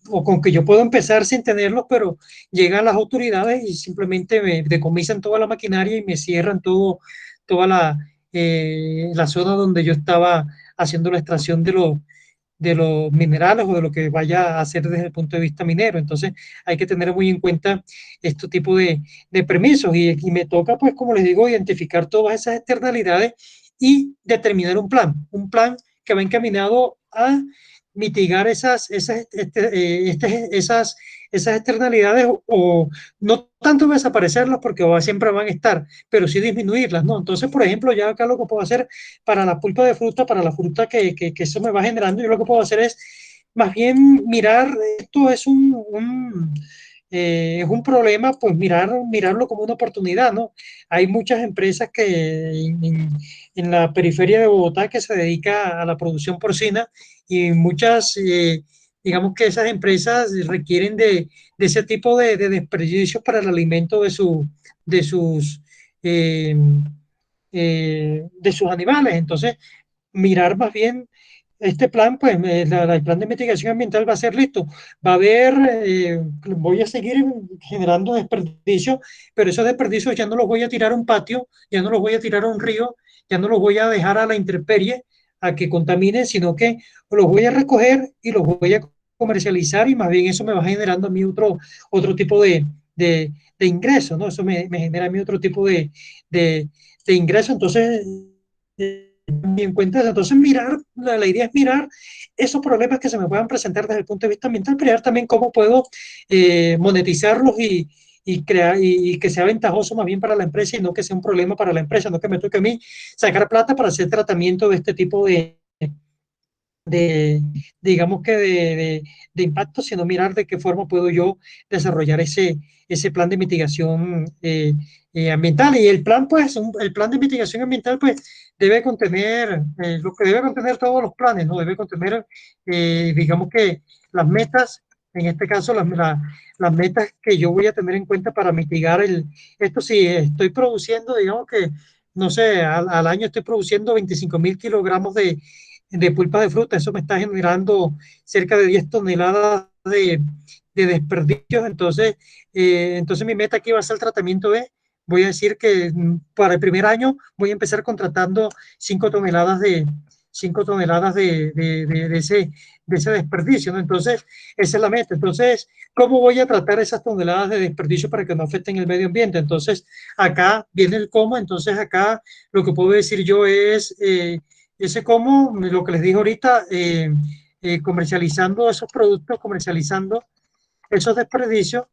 o con que yo puedo empezar sin tenerlos, pero llegan las autoridades y simplemente me decomisan toda la maquinaria y me cierran toda la zona donde yo estaba haciendo la extracción de los minerales o de lo que vaya a hacer desde el punto de vista minero. Entonces hay que tener muy en cuenta este tipo de permisos y me toca, pues, como les digo, identificar todas esas externalidades y determinar un plan que va encaminado a mitigar esas externalidades o no tanto desaparecerlas porque siempre van a estar, pero sí disminuirlas, ¿no? Entonces, por ejemplo, ya acá lo que puedo hacer para la pulpa de fruta, para la fruta que eso me va generando, yo lo que puedo hacer es más bien mirar, esto es un problema, pues mirarlo como una oportunidad, ¿no? Hay muchas empresas en la periferia de Bogotá que se dedica a la producción porcina y muchas, digamos que esas empresas requieren de ese tipo de desperdicios para el alimento de sus, eh, de sus animales. Entonces, mirar más bien este plan, pues el plan de mitigación ambiental va a ser listo. Va a haber, voy a seguir generando desperdicios, pero esos desperdicios ya no los voy a tirar a un patio, ya no los voy a tirar a un río, ya no los voy a dejar a la intemperie, a que contaminen, sino que los voy a recoger y los voy a comercializar y más bien eso me va generando a mí otro tipo de ingreso, ¿no? Eso me genera a mí otro tipo de ingreso. Entonces, en cuenta. Entonces, la idea es mirar esos problemas que se me puedan presentar desde el punto de vista ambiental, pero mirar también cómo puedo monetizarlos y crear y que sea ventajoso más bien para la empresa y no que sea un problema para la empresa, no que me toque a mí sacar plata para hacer tratamiento de este tipo de digamos que de impacto, sino mirar de qué forma puedo yo desarrollar ese plan de mitigación ambiental. Y el plan, pues, el plan de mitigación ambiental, pues, debe contener lo que debe contener todos los planes, ¿no? Debe contener, digamos que las metas, en este caso, las metas que yo voy a tener en cuenta para mitigar esto. Si estoy produciendo, digamos que, no sé, al año estoy produciendo 25.000 kilogramos de pulpa de fruta, eso me está generando cerca de 10 toneladas de desperdicios. Entonces mi meta aquí va a ser el tratamiento voy a decir que para el primer año voy a empezar contratando 5 toneladas de ese desperdicio, ¿no? Entonces, esa es la meta. Entonces, ¿cómo voy a tratar esas toneladas de desperdicio para que no afecten el medio ambiente? Entonces, acá viene el cómo. Entonces, acá lo que puedo decir yo es ese cómo, lo que les dije ahorita, comercializando esos productos, comercializando esos desperdicios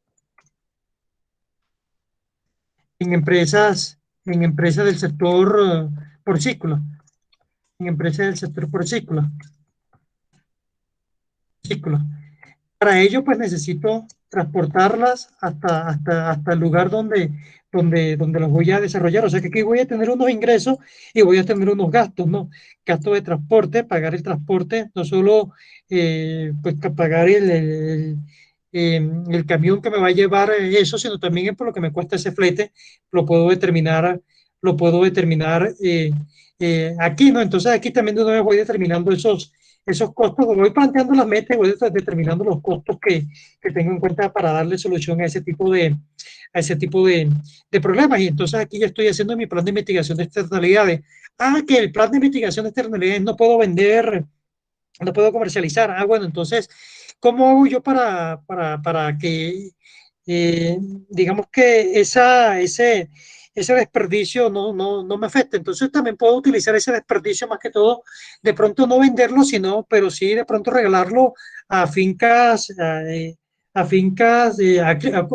en empresas del sector porcícola, en empresas del sector porcícola. Para ello, pues necesito transportarlas hasta el lugar donde las voy a desarrollar. O sea que aquí voy a tener unos ingresos y voy a tener unos gastos, ¿no? Gastos de transporte, pagar el transporte, no solo pues pagar el camión que me va a llevar eso, sino también es por lo que me cuesta ese flete, lo puedo determinar, lo puedo determinar aquí, ¿no? Entonces aquí también de una vez voy determinando esos costos, voy planteando las metas y voy determinando los costos que tengo en cuenta para darle solución a ese tipo de problemas. Y entonces aquí ya estoy haciendo mi plan de mitigación de externalidades. Que el plan de mitigación de externalidades no puedo vender, no puedo comercializar. Bueno, entonces, ¿cómo hago yo para que, digamos que ese desperdicio no me afecte. Entonces también puedo utilizar ese desperdicio más que todo, de pronto no venderlo, sino, pero sí de pronto regalarlo a fincas, a fincas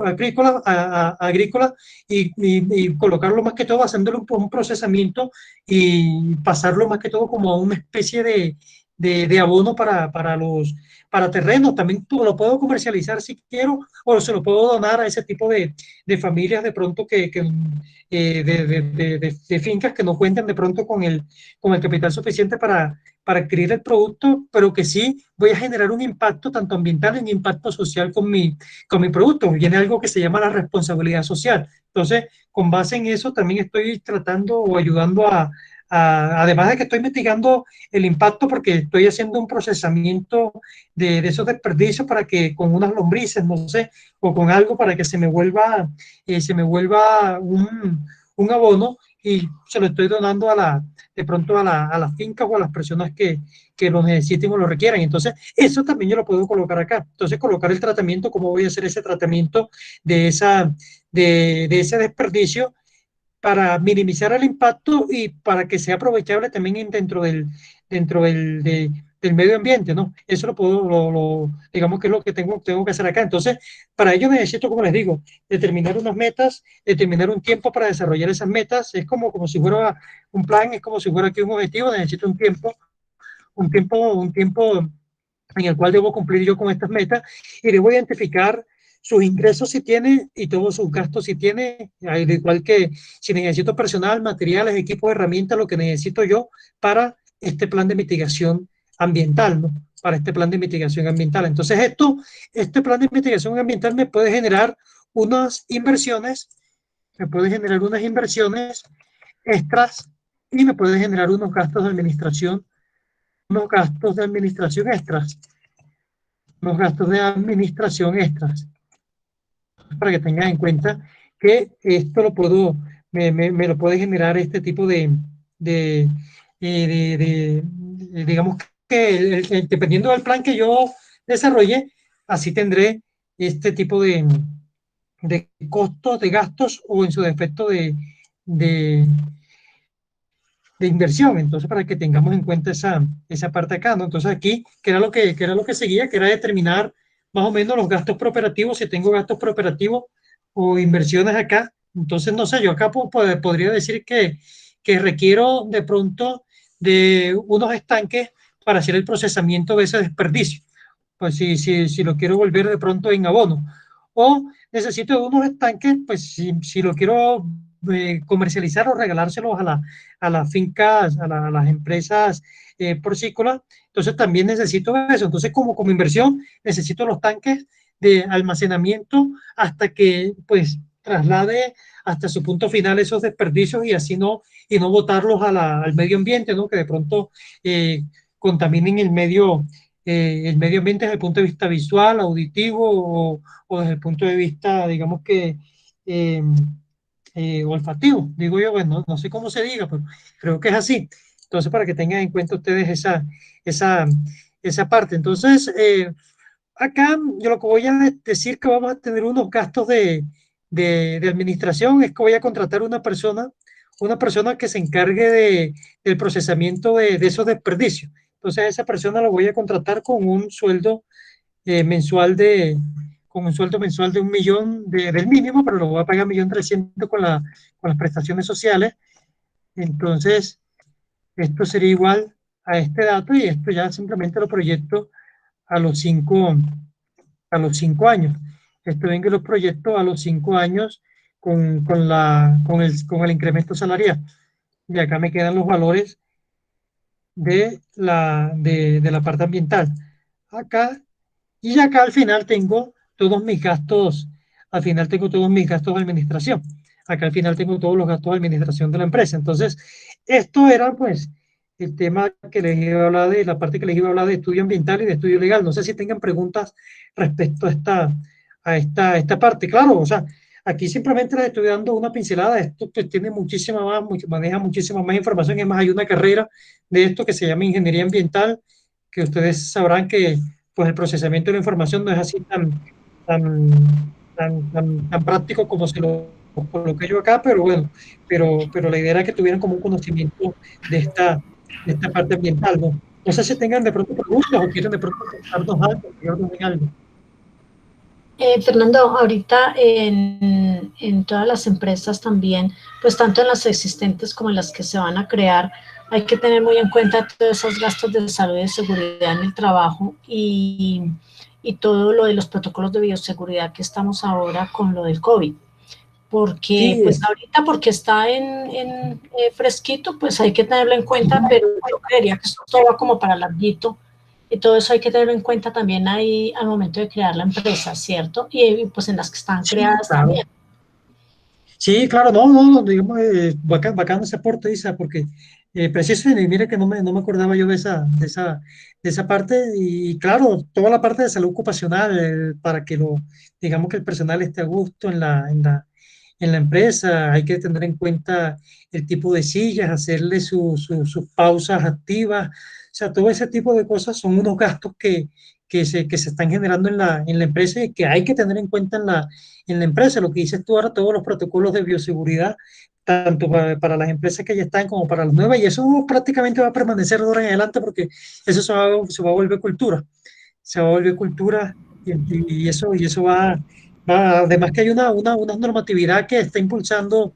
agrícolas, agrícolas y colocarlo más que todo, haciéndole un procesamiento y pasarlo más que todo como una especie de abono para terrenos. También lo puedo comercializar si quiero, o se lo puedo donar a ese tipo de familias de pronto de fincas que no cuentan de pronto con el capital suficiente para adquirir el producto, pero que sí voy a generar un impacto tanto ambiental y un impacto social con mi producto. Viene algo que se llama la responsabilidad social. Entonces, con base en eso, también estoy tratando o ayudando además de que estoy mitigando el impacto porque estoy haciendo un procesamiento de esos desperdicios para que con unas lombrices, no sé, o con algo para que se me vuelva un abono y se lo estoy donando de pronto a las fincas o a las personas que lo necesiten o lo requieran. Entonces, eso también yo lo puedo colocar acá. Entonces, colocar el tratamiento, cómo voy a hacer ese tratamiento de ese desperdicio para minimizar el impacto y para que sea aprovechable también del medio ambiente, ¿no? Eso lo puedo, digamos que es lo que tengo que hacer acá. Entonces, para ello necesito, como les digo, determinar unas metas, determinar un tiempo para desarrollar esas metas. Es como si fuera un plan, es como si fuera aquí un objetivo, necesito un tiempo en el cual debo cumplir yo con estas metas y debo identificar sus ingresos si tiene y todos sus gastos si tiene, al igual que si necesito personal, materiales, equipos, herramientas, lo que necesito yo para este plan de mitigación ambiental, ¿no? Para este plan de mitigación ambiental. Entonces este plan de mitigación ambiental me puede generar unas inversiones, me puede generar unas inversiones extras y me puede generar unos gastos de administración extras, unos gastos de administración extras, para que tengas en cuenta que esto me lo puede generar este tipo de, digamos que dependiendo del plan que yo desarrolle, así tendré este tipo de costos, de gastos o en su defecto de, de inversión. Entonces, para que tengamos en cuenta esa parte acá, ¿no? Entonces, aquí, qué era lo que seguía? Que era determinar más o menos los gastos preparativos, si tengo gastos preparativos o inversiones acá. Entonces, no sé, yo acá podría decir que requiero de pronto de unos estanques para hacer el procesamiento de ese desperdicio. Pues si lo quiero volver de pronto en abono. O necesito unos estanques, pues si lo quiero comercializar o regalárselos a las fincas, a las empresas porcícolas, entonces también necesito eso. Entonces, como inversión, necesito los tanques de almacenamiento hasta que pues traslade hasta su punto final esos desperdicios y no botarlos al medio ambiente, ¿no? Que de pronto contaminen el medio ambiente desde el punto de vista visual, auditivo o desde el punto de vista, digamos que eh, olfativo, digo yo, bueno, no sé cómo se diga, pero creo que es así. Entonces, para que tengan en cuenta ustedes esa, esa parte. Entonces, acá yo lo que voy a decir que vamos a tener unos gastos de administración es que voy a contratar una persona que se encargue del procesamiento de esos desperdicios. Entonces, a esa persona la voy a contratar mensual con un sueldo mensual de 1 millón del mínimo, pero lo voy a pagar 1.300.000 con las prestaciones sociales. Entonces, esto sería igual a este dato y esto ya simplemente lo proyecto a los 5 años. Esto ven que los proyectos a los 5 años con el incremento salarial. Y acá me quedan los valores de la parte ambiental. Acá, y acá al final tengo todos mis gastos, al final tengo todos mis gastos de administración. Acá al final tengo todos los gastos de administración de la empresa. Entonces, esto era pues el tema que les iba a hablar de la parte que les iba a hablar de estudio ambiental y de estudio legal. No sé si tengan preguntas respecto a esta parte. Claro, o sea, aquí simplemente les estoy dando una pincelada. Esto pues, tiene maneja muchísima más información. Es más, hay una carrera de esto que se llama ingeniería ambiental, que ustedes sabrán que pues el procesamiento de la información no es así tan práctico como se lo por lo que yo acá, pero bueno, pero la idea era que tuvieran como un conocimiento de esta parte ambiental, ¿no? No sé si tengan de pronto preguntas o quieren de pronto contarnos algo, contarnos en algo. Fernando, ahorita en todas las empresas también, pues tanto en las existentes como en las que se van a crear, hay que tener muy en cuenta todos esos gastos de salud y de seguridad en el trabajo y todo lo de los protocolos de bioseguridad que estamos ahora con lo del COVID. Porque, Sí, pues ahorita, porque está fresquito, pues hay que tenerlo en cuenta, pero yo creería que esto va como para larguito. Y todo eso hay que tenerlo en cuenta también ahí al momento de crear la empresa, ¿cierto? Y pues en las que están sí, creadas claro. también. Sí, claro, no, digamos, bacán ese aporte, Isa, porque preciso, y mire que no me acordaba yo de esa parte, y claro, toda la parte de salud ocupacional, para que digamos que el personal esté a gusto en la empresa, hay que tener en cuenta el tipo de sillas, hacerle sus pausas activas, o sea, todo ese tipo de cosas son unos gastos que se están generando en la empresa y que hay que tener en cuenta en la empresa. Lo que dices tú ahora, todos los protocolos de bioseguridad, tanto para las empresas que ya están como para las nuevas, y eso prácticamente va a permanecer de ahora en adelante porque eso se va a volver cultura, se va a volver cultura y eso además que hay una normatividad que está impulsando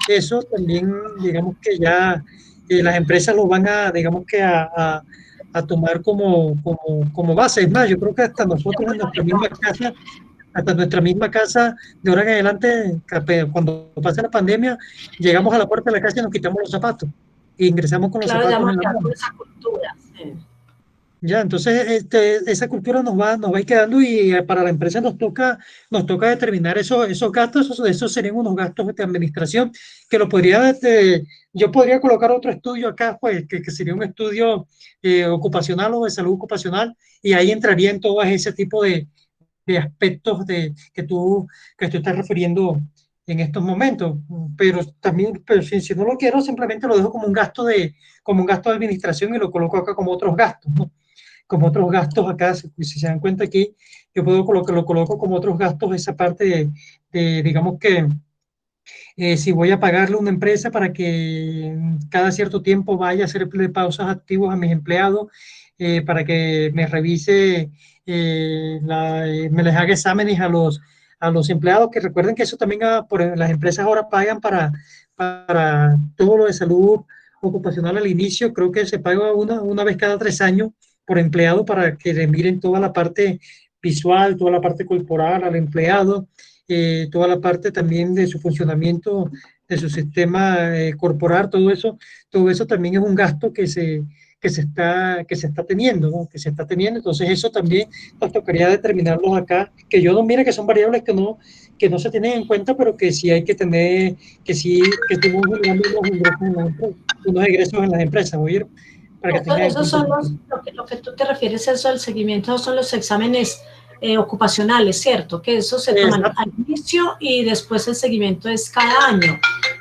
eso, también digamos que ya las empresas lo van a, digamos que a tomar como base. Es más, yo creo que hasta nuestra misma casa, de ahora en adelante, cuando pase la pandemia, llegamos a la puerta de la casa y nos quitamos los zapatos e ingresamos con los Claro, ya zapatos vamos en a la quedar mano. con esa cultura. Sí. Ya, entonces esa cultura nos va a ir quedando y para la empresa nos toca determinar esos gastos, esos serían unos gastos de administración que yo podría colocar otro estudio acá, pues, que sería un estudio ocupacional o de salud ocupacional, y ahí entraría en todo ese tipo de aspectos que tú estás refiriendo en estos momentos. Pero también, pero si no lo quiero, simplemente lo dejo como un gasto de administración y lo coloco acá como otros gastos, ¿no? Como otros gastos acá, si se dan cuenta aquí, yo lo coloco como otros gastos, esa parte digamos que si voy a pagarle a una empresa para que cada cierto tiempo vaya a hacerle pausas activos a mis empleados, para que me revise, me les haga exámenes a los empleados, que recuerden que eso también las empresas ahora pagan para todo lo de salud ocupacional al inicio, creo que se paga una vez cada 3 años por empleado para que le miren toda la parte visual, toda la parte corporal al empleado, toda la parte también de su funcionamiento, de su sistema corporal, todo eso también es un gasto que se está teniendo, ¿no? Que se está teniendo. Entonces eso también nos tocaría determinarlos acá, que yo no mire que son variables que no se tienen en cuenta, pero que sí hay que tener, que sí van generando unos egresos en las empresas, ¿oír? Para que tengan en Esos cuenta. son lo que tú te refieres, eso del seguimiento, esos son los exámenes ocupacionales, ¿cierto? Que eso se toman Exacto, al inicio y después el seguimiento es cada año.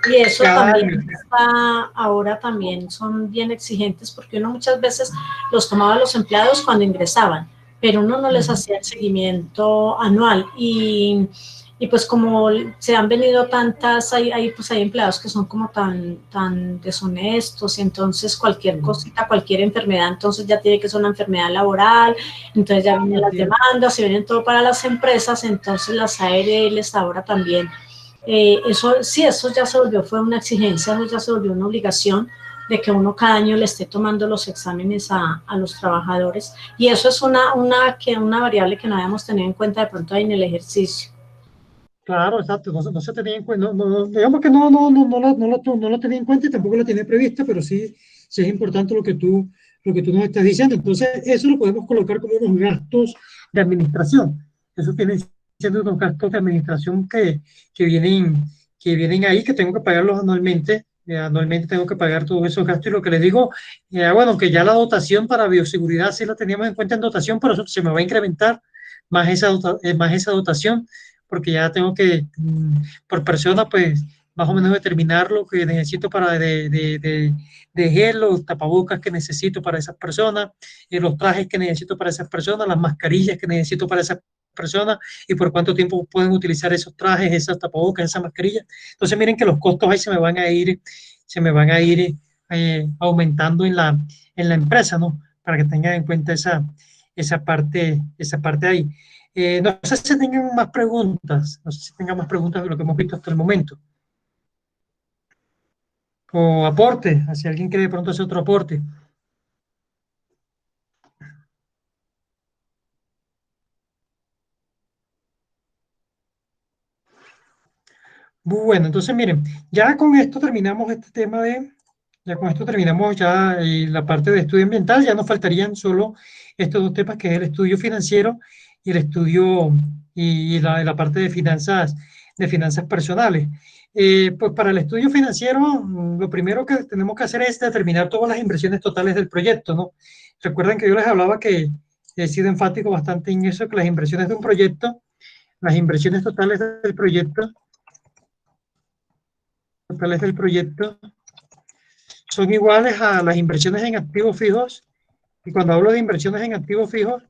Y eso cada también año. está, ahora también son bien exigentes porque uno muchas veces los tomaba a los empleados cuando ingresaban, pero uno no les hacía el seguimiento anual. Y pues como se han venido tantas, pues hay empleados que son como tan deshonestos y entonces cualquier cosita, cualquier enfermedad, entonces ya tiene que ser una enfermedad laboral, entonces ya vienen las demandas, se vienen todo para las empresas, entonces las ARLs ahora también, eso sí, eso ya se volvió, fue una exigencia, eso ya se volvió una obligación de que uno cada año le esté tomando los exámenes a los trabajadores y eso es una variable que no habíamos tenido en cuenta de pronto ahí en el ejercicio. Claro, exacto, no se tenía en cuenta, digamos que no lo tenía en cuenta y tampoco lo tenía previsto, pero sí es importante lo que tú nos estás diciendo. Entonces, eso lo podemos colocar como unos gastos de administración. Eso tiene siendo unos gastos de administración que vienen ahí, que tengo que pagarlos anualmente. Anualmente tengo que pagar todos esos gastos y lo que les digo, bueno, que ya la dotación para bioseguridad sí la teníamos en cuenta en dotación, pero eso se me va a incrementar más esa dotación porque ya tengo que, por persona, pues más o menos determinar lo que necesito para de gel, los tapabocas que necesito para esas personas, los trajes que necesito para esas personas, las mascarillas que necesito para esas personas y por cuánto tiempo pueden utilizar esos trajes, esas tapabocas, esas mascarillas. Entonces miren que los costos ahí se me van a ir aumentando en la empresa, ¿no? Para que tengan en cuenta esa parte ahí. No sé si tengan más preguntas, no sé si tengan más preguntas de lo que hemos visto hasta el momento. O aporte, si alguien quiere de pronto hacer otro aporte. Bueno, entonces miren, ya con esto terminamos este tema ya con esto terminamos ya la parte de estudio ambiental, ya nos faltarían solo estos dos temas que es el estudio financiero y el estudio y la parte de finanzas personales. Pues para el estudio financiero, lo primero que tenemos que hacer es determinar todas las inversiones totales del proyecto, ¿no? Recuerden que yo les hablaba que he sido enfático bastante en eso, que las inversiones de un proyecto, las inversiones totales del proyecto son iguales a las inversiones en activos fijos. Y cuando hablo de inversiones en activos fijos,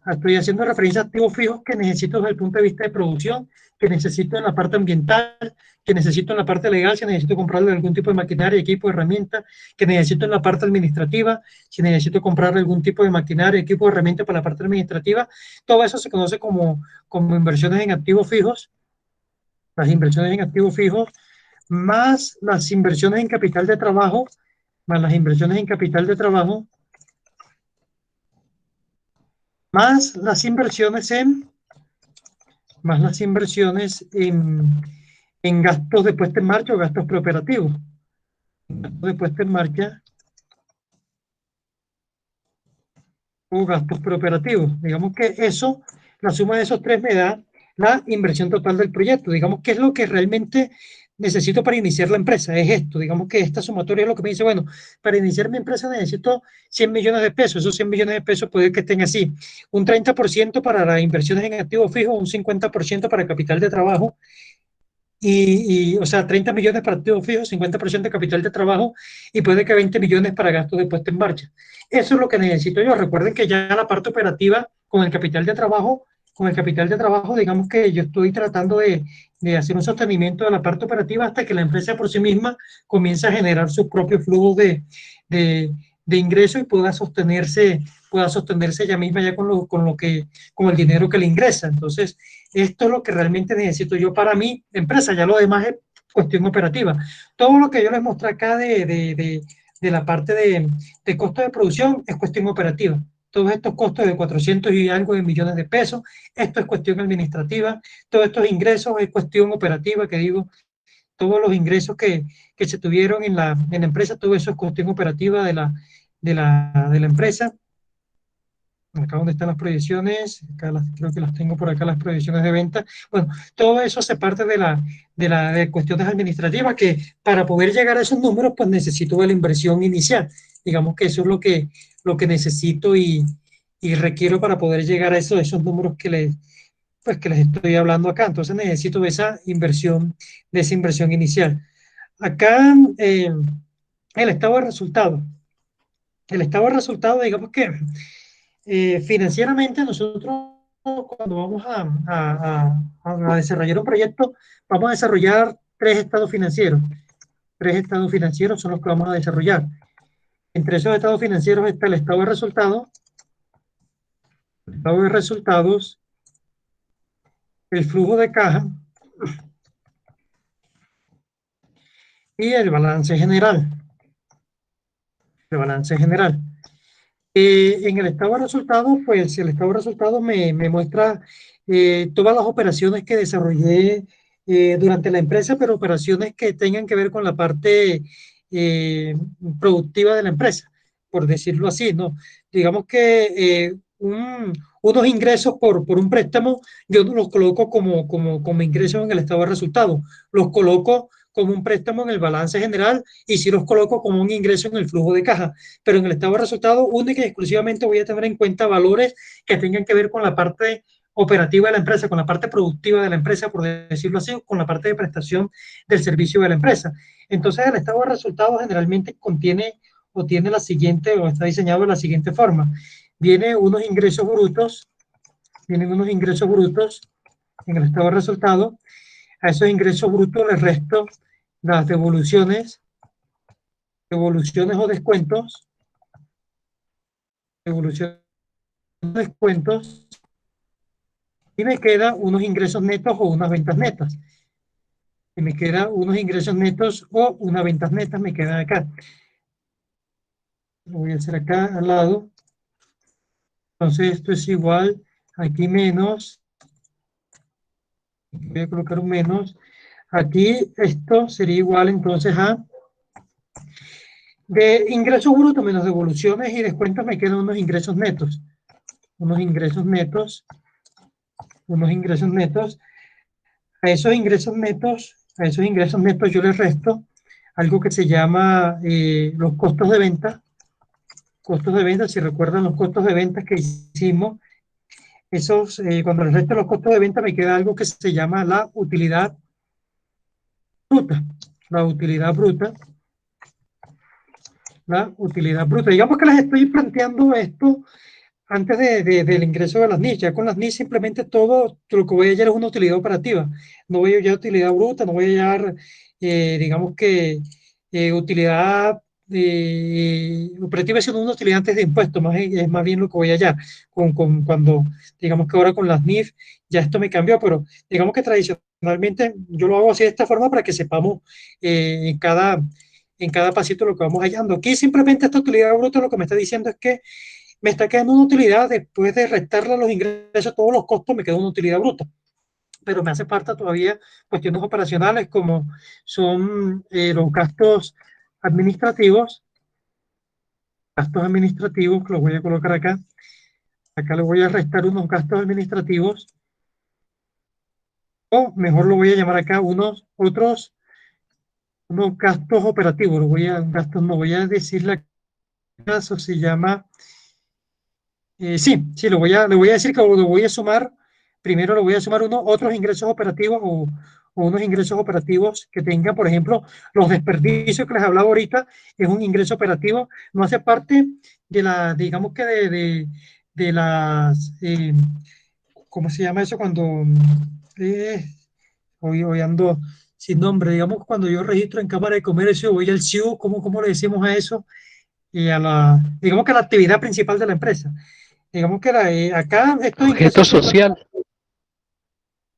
estoy haciendo referencia a activos fijos que necesito desde el punto de vista de producción, que necesito en la parte ambiental, que necesito en la parte legal, si necesito comprarle algún tipo de maquinaria, equipo, herramienta, que necesito en la parte administrativa, si necesito comprarle algún tipo de maquinaria, equipo, herramienta para la parte administrativa. Todo eso se conoce como inversiones en activos fijos. Las inversiones en activos fijos más las inversiones en capital de trabajo, más las inversiones en capital de trabajo, más las inversiones en gastos de puesta en marcha o gastos preoperativos. Gastos de puesta en marcha o gastos preoperativos. Digamos que eso, la suma de esos tres me da la inversión total del proyecto. Digamos que es lo que realmente necesito para iniciar la empresa, es esto. Digamos que esta sumatoria es lo que me dice, bueno, para iniciar mi empresa necesito 100 millones de pesos. Esos 100 millones de pesos puede que estén así. Un 30% para las inversiones en activos fijos, un 50% para capital de trabajo, o sea, 30 millones para activos fijos, 50% de capital de trabajo y puede que 20 millones para gastos de puesta en marcha. Eso es lo que necesito yo. Recuerden que ya la parte operativa con el capital de trabajo, digamos que yo estoy tratando de hacer un sostenimiento de la parte operativa hasta que la empresa por sí misma comience a generar sus propios flujos de, de ingresos y pueda sostenerse ella misma ya con el dinero que le ingresa. Entonces, esto es lo que realmente necesito yo para mi empresa, ya lo demás es cuestión operativa. Todo lo que yo les mostré acá de la parte de costo de producción es cuestión operativa. Todos estos costos de 400 y algo de millones de pesos, esto es cuestión administrativa, todos estos ingresos es cuestión operativa, que digo, todos los ingresos que se tuvieron en la empresa, todo eso es cuestión operativa de la empresa. Acá donde están las proyecciones, creo que las tengo por acá, las proyecciones de venta. Bueno, todo eso hace parte de cuestiones administrativas que para poder llegar a esos números, pues necesito de la inversión inicial. Digamos que eso es lo que necesito y requiero para poder llegar a esos números pues, que les estoy hablando acá. Entonces necesito de esa inversión inicial. Acá, el estado de resultado. El estado de resultado, digamos que financieramente nosotros cuando vamos a desarrollar un proyecto, vamos a desarrollar tres estados financieros. Tres estados financieros son los que vamos a desarrollar. Entre esos estados financieros está el estado de resultados, el flujo de caja y el balance general. El balance general. En el estado de resultados, pues el estado de resultados me muestra todas las operaciones que desarrollé durante la empresa, pero operaciones que tengan que ver con la parte productiva de la empresa, por decirlo así, ¿no? Digamos que unos ingresos por un préstamo, yo no los coloco como ingresos en el estado de resultados, los coloco como un préstamo en el balance general y si los coloco como un ingreso en el flujo de caja, pero en el estado de resultados única y exclusivamente voy a tener en cuenta valores que tengan que ver con la parte operativa de la empresa, con la parte productiva de la empresa, por decirlo así, o con la parte de prestación del servicio de la empresa. Entonces, el estado de resultados generalmente contiene o tiene la siguiente, o está diseñado de la siguiente forma. Vienen unos ingresos brutos en el estado de resultados. A esos ingresos brutos les resto las devoluciones o descuentos, y me quedan unos ingresos netos o unas ventas netas. Y me quedan unos ingresos netos o unas ventas netas, me quedan acá. Lo voy a hacer acá al lado. Entonces esto es igual, aquí menos, voy a colocar un menos. Aquí esto sería igual entonces a de ingresos brutos menos devoluciones y descuentos me quedan unos ingresos netos. Unos ingresos netos. A esos ingresos netos yo les resto algo que se llama los costos de venta. Costos de venta, si recuerdan los costos de venta que hicimos, esos, cuando les resto los costos de venta me queda algo que se llama la utilidad bruta. La utilidad bruta. La utilidad bruta. Digamos que les estoy planteando esto antes del ingreso de las NIS. Ya con las NIS simplemente todo lo que voy a hallar es una utilidad operativa. No voy a hallar utilidad bruta, no voy a hallar, digamos que, utilidad operativa, sino una utilidad antes de impuestos. Es más bien lo que voy a hallar. Cuando, digamos que ahora con las NIF, ya esto me cambió, pero digamos que tradicionalmente yo lo hago así de esta forma para que sepamos en cada pasito lo que vamos hallando. Aquí simplemente esta utilidad bruta lo que me está diciendo es que me está quedando una utilidad después de restarle los ingresos, todos los costos, me queda una utilidad bruta. Pero me hace falta todavía cuestiones operacionales como son los administrativos, que los voy a colocar acá. Acá le voy a restar unos gastos administrativos, o mejor lo voy a llamar acá unos gastos operativos. No voy a decir la caso, se llama. Sí, le voy a decir que lo voy a sumar. Primero le voy a sumar otros ingresos operativos o unos ingresos operativos que tengan, por ejemplo, los desperdicios que les hablaba ahorita, es un ingreso operativo, no hace parte de digamos que de las, ¿cómo se llama eso? Cuando, eh, hoy ando sin nombre, digamos, cuando yo registro en Cámara de Comercio, voy al CIU, ¿cómo le decimos a eso? Y digamos que a la actividad principal de la empresa. Digamos que acá estos Objeto ingresos social.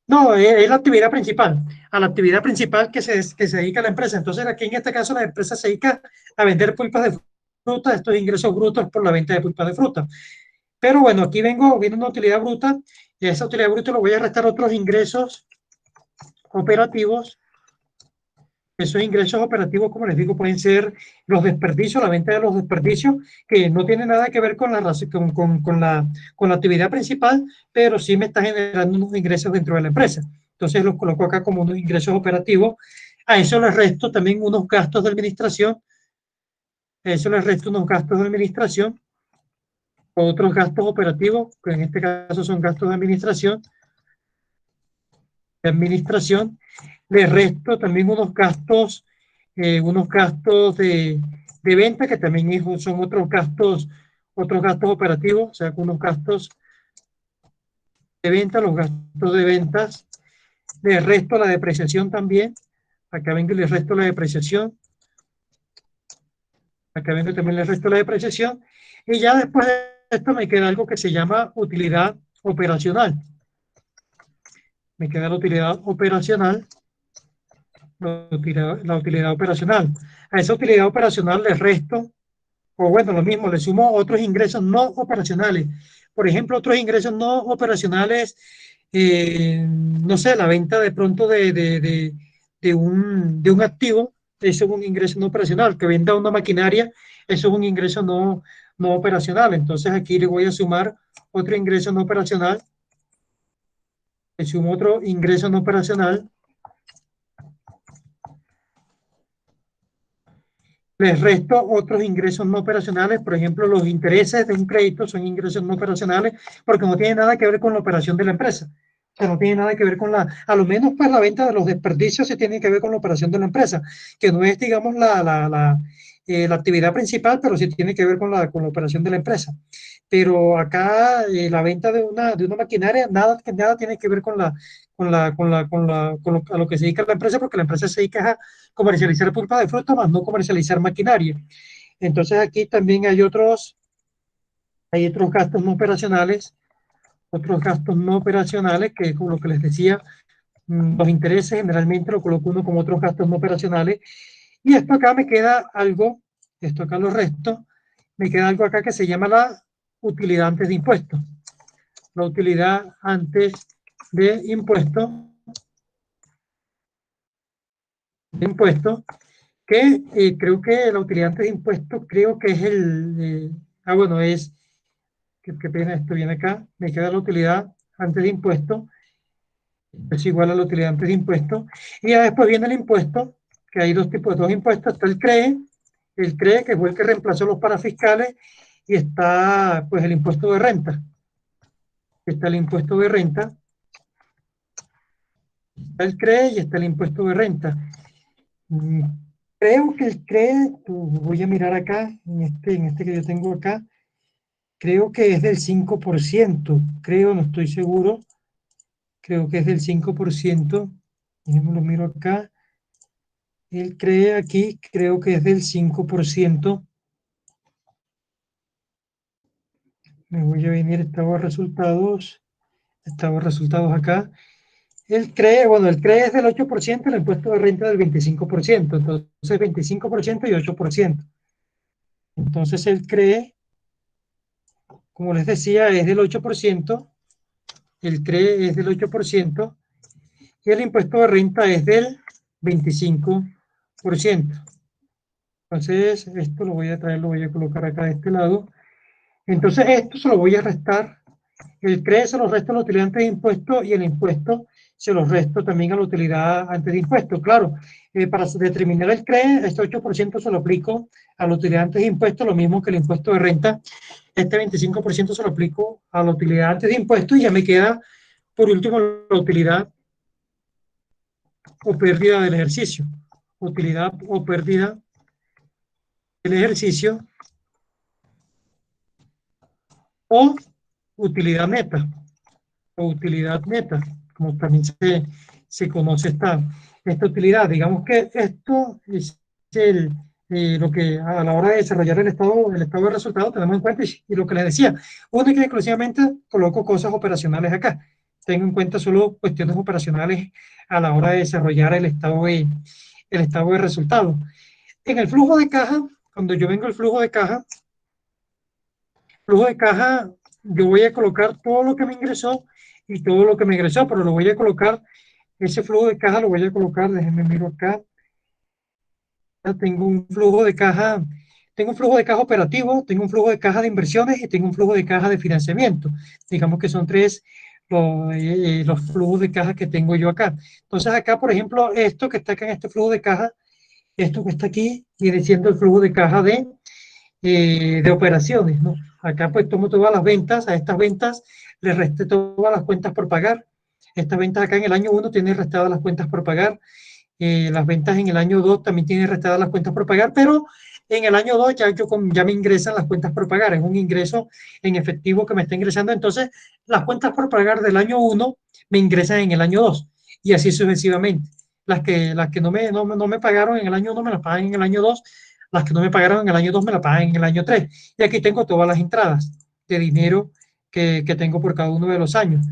no, es la actividad principal, a la actividad principal que se dedica a la empresa. Entonces aquí en este caso la empresa se dedica a vender pulpas de fruta, estos ingresos brutos por la venta de pulpas de fruta. Pero bueno, aquí viene una utilidad bruta, y a esa utilidad bruta le voy a restar otros ingresos operativos. Esos ingresos operativos, como les digo, pueden ser los desperdicios, la venta de los desperdicios, que no tiene nada que ver con con la actividad principal, pero sí me está generando unos ingresos dentro de la empresa. Entonces los coloco acá como unos ingresos operativos. A eso les resto también unos gastos de administración. A eso les resto unos gastos de administración, otros gastos operativos, que en este caso son gastos de administración. Le resto también unos gastos de venta, que también son otros gastos operativos, o sea, unos gastos de venta, los gastos de ventas. Le resto la depreciación también. Acá vengo y le resto la depreciación. Acá vengo y también le resto la depreciación. Y ya después de esto me queda algo que se llama utilidad operacional. Me queda la utilidad operacional. La utilidad operacional. A esa utilidad operacional le resto, o bueno, lo mismo, le sumo otros ingresos no operacionales. Por ejemplo, otros ingresos no operacionales, no sé, la venta de pronto de un activo, eso es un ingreso no operacional. Que venda una maquinaria, eso es un ingreso no operacional. Entonces aquí le voy a sumar otro ingreso no operacional. Le sumo otro ingreso no operacional. les resto otros ingresos no operacionales, por ejemplo, los intereses de un crédito son ingresos no operacionales porque no tienen nada que ver con la operación de la empresa. O sea, no tiene nada que ver con a lo menos pues la venta de los desperdicios se tiene que ver con la operación de la empresa, que no es, digamos, la actividad principal, pero sí tiene que ver con la operación de la empresa. Pero acá la venta de una maquinaria, nada tiene que ver a lo que se dedica la empresa, porque la empresa se dedica a comercializar pulpa de fruta, más no comercializar maquinaria. Entonces aquí también hay otros gastos no operacionales, que como lo que les decía, los intereses generalmente lo coloco uno como otros gastos no operacionales. Y esto acá me queda algo, esto acá lo resto, me queda algo acá que se llama la utilidad antes de impuestos. La utilidad antes de impuestos, que creo que la utilidad antes de impuestos, creo que es bueno, qué pena, esto viene acá, me queda la utilidad antes de impuestos, es igual a la utilidad antes de impuestos, y ya después viene el impuesto, que hay dos impuestos, está el CRE, que fue el que reemplazó los parafiscales, y está pues el impuesto de renta, está el impuesto de renta, está el CRE y está el impuesto de renta. Mm, Creo que el CRE, voy a mirar acá, en este que yo tengo acá, creo que es del 5%, creo, no estoy seguro, creo que es del 5%, lo miro acá, el CRE aquí, creo que es del 5%, me voy a venir estados resultados acá, el CRE es del 8%, el impuesto de renta del 25%, entonces 25% y 8%. Entonces el CRE, como les decía, es del 8%, el CRE es del 8% y el impuesto de renta es del 25%. Entonces esto lo voy a traer, lo voy a colocar acá de este lado. Entonces esto se lo voy a restar. El CRE se lo resto a la utilidad antes de impuesto y el impuesto se lo resto también a la utilidad antes de impuesto. Claro, para determinar el CRE, este 8% se lo aplico a la utilidad antes de impuesto, lo mismo que el impuesto de renta. Este 25% se lo aplico a la utilidad antes de impuesto y ya me queda, por último, la utilidad o pérdida del ejercicio. Utilidad o pérdida del ejercicio o utilidad neta. O utilidad neta, como también se conoce esta utilidad. Digamos que esto es lo que a la hora de desarrollar el estado de resultados tenemos en cuenta y lo que les decía, única y exclusivamente coloco cosas operacionales acá. Tengo en cuenta solo cuestiones operacionales a la hora de desarrollar el estado de resultados. En el flujo de caja, cuando yo vengo al flujo de caja, yo voy a colocar todo lo que me ingresó y todo lo que me ingresó, pero lo voy a colocar, ese flujo de caja lo voy a colocar, déjenme miro acá, ya tengo un flujo de caja operativo, tengo un flujo de caja de inversiones y tengo un flujo de caja de financiamiento. Digamos que son tres los flujos de caja que tengo yo acá. Entonces acá, por ejemplo, esto que está acá en este flujo de caja, esto que está aquí, viene siendo el flujo de caja de operaciones, ¿no? Acá pues tomo todas las ventas, a estas ventas le resté todas las cuentas por pagar. Estas ventas acá en el año 1 tienen restadas las cuentas por pagar. Las ventas en el año 2 también tienen restadas las cuentas por pagar, pero en el año 2 ya me ingresan las cuentas por pagar. Es un ingreso en efectivo que me está ingresando. Entonces, las cuentas por pagar del año 1 me ingresan en el año 2 y así sucesivamente. Las que no me pagaron en el año 1 me las pagan en el año 2, las que no me pagaron en el año 2 me las pagan en el año 3. Y aquí tengo todas las entradas de dinero que tengo por cada uno de los años.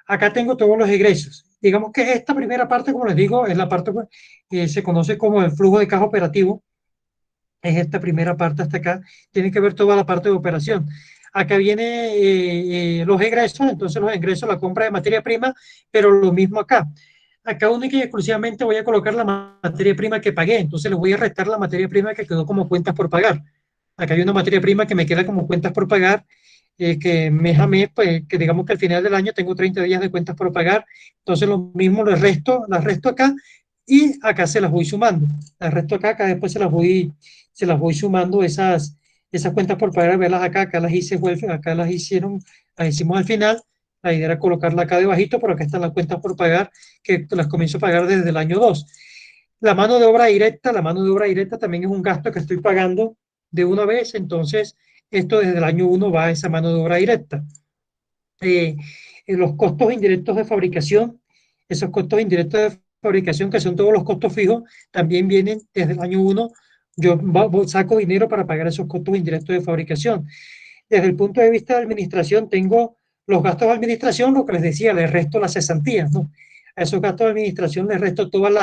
Acá tengo todos los egresos. Digamos que esta primera parte, como les digo, es la parte que se conoce como el flujo de caja operativo. Es esta primera parte hasta acá. Tiene que ver toda la parte de operación. Acá viene los egresos, entonces los ingresos, la compra de materia prima, pero lo mismo acá. Acá única y exclusivamente voy a colocar la materia prima que pagué, entonces le voy a restar la materia prima que quedó como cuentas por pagar. Acá hay una materia prima que me queda como cuentas por pagar, que mes a mes, pues que digamos que al final del año tengo 30 días de cuentas por pagar, entonces lo mismo las resto acá, y acá se las voy sumando. El resto acá después se las voy sumando esas cuentas por pagar, verlas acá las hice, acá las hicimos al final. La idea era colocarla acá debajito, pero acá están las cuentas por pagar, que las comienzo a pagar desde el año 2. La mano de obra directa también es un gasto que estoy pagando de una vez, entonces esto desde el año 1 va a esa mano de obra directa. Eh, los costos indirectos de fabricación, esos costos indirectos de fabricación que son todos los costos fijos, también vienen desde el año 1. Yo saco dinero para pagar esos costos indirectos de fabricación. Desde el punto de vista de administración, tengo los gastos de administración, lo que les decía, les resto las cesantías, ¿no? A esos gastos de administración les resto todas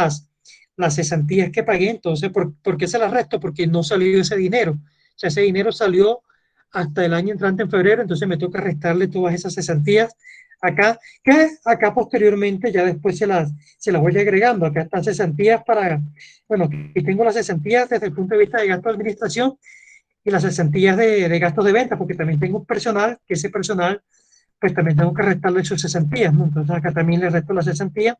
las cesantías que pagué. Entonces, ¿por qué se las resto? Porque no salió ese dinero. O sea, ese dinero salió hasta el año entrante en febrero, entonces me toca restarle todas esas cesantías acá, que acá posteriormente ya después se las voy agregando. Acá están cesantías bueno, aquí tengo las cesantías desde el punto de vista de gasto de administración y las cesantías de gastos de venta, porque también tengo un personal, que ese personal, pues también tengo que restarle sus cesantías, ¿no? Entonces acá también le resto las cesantías.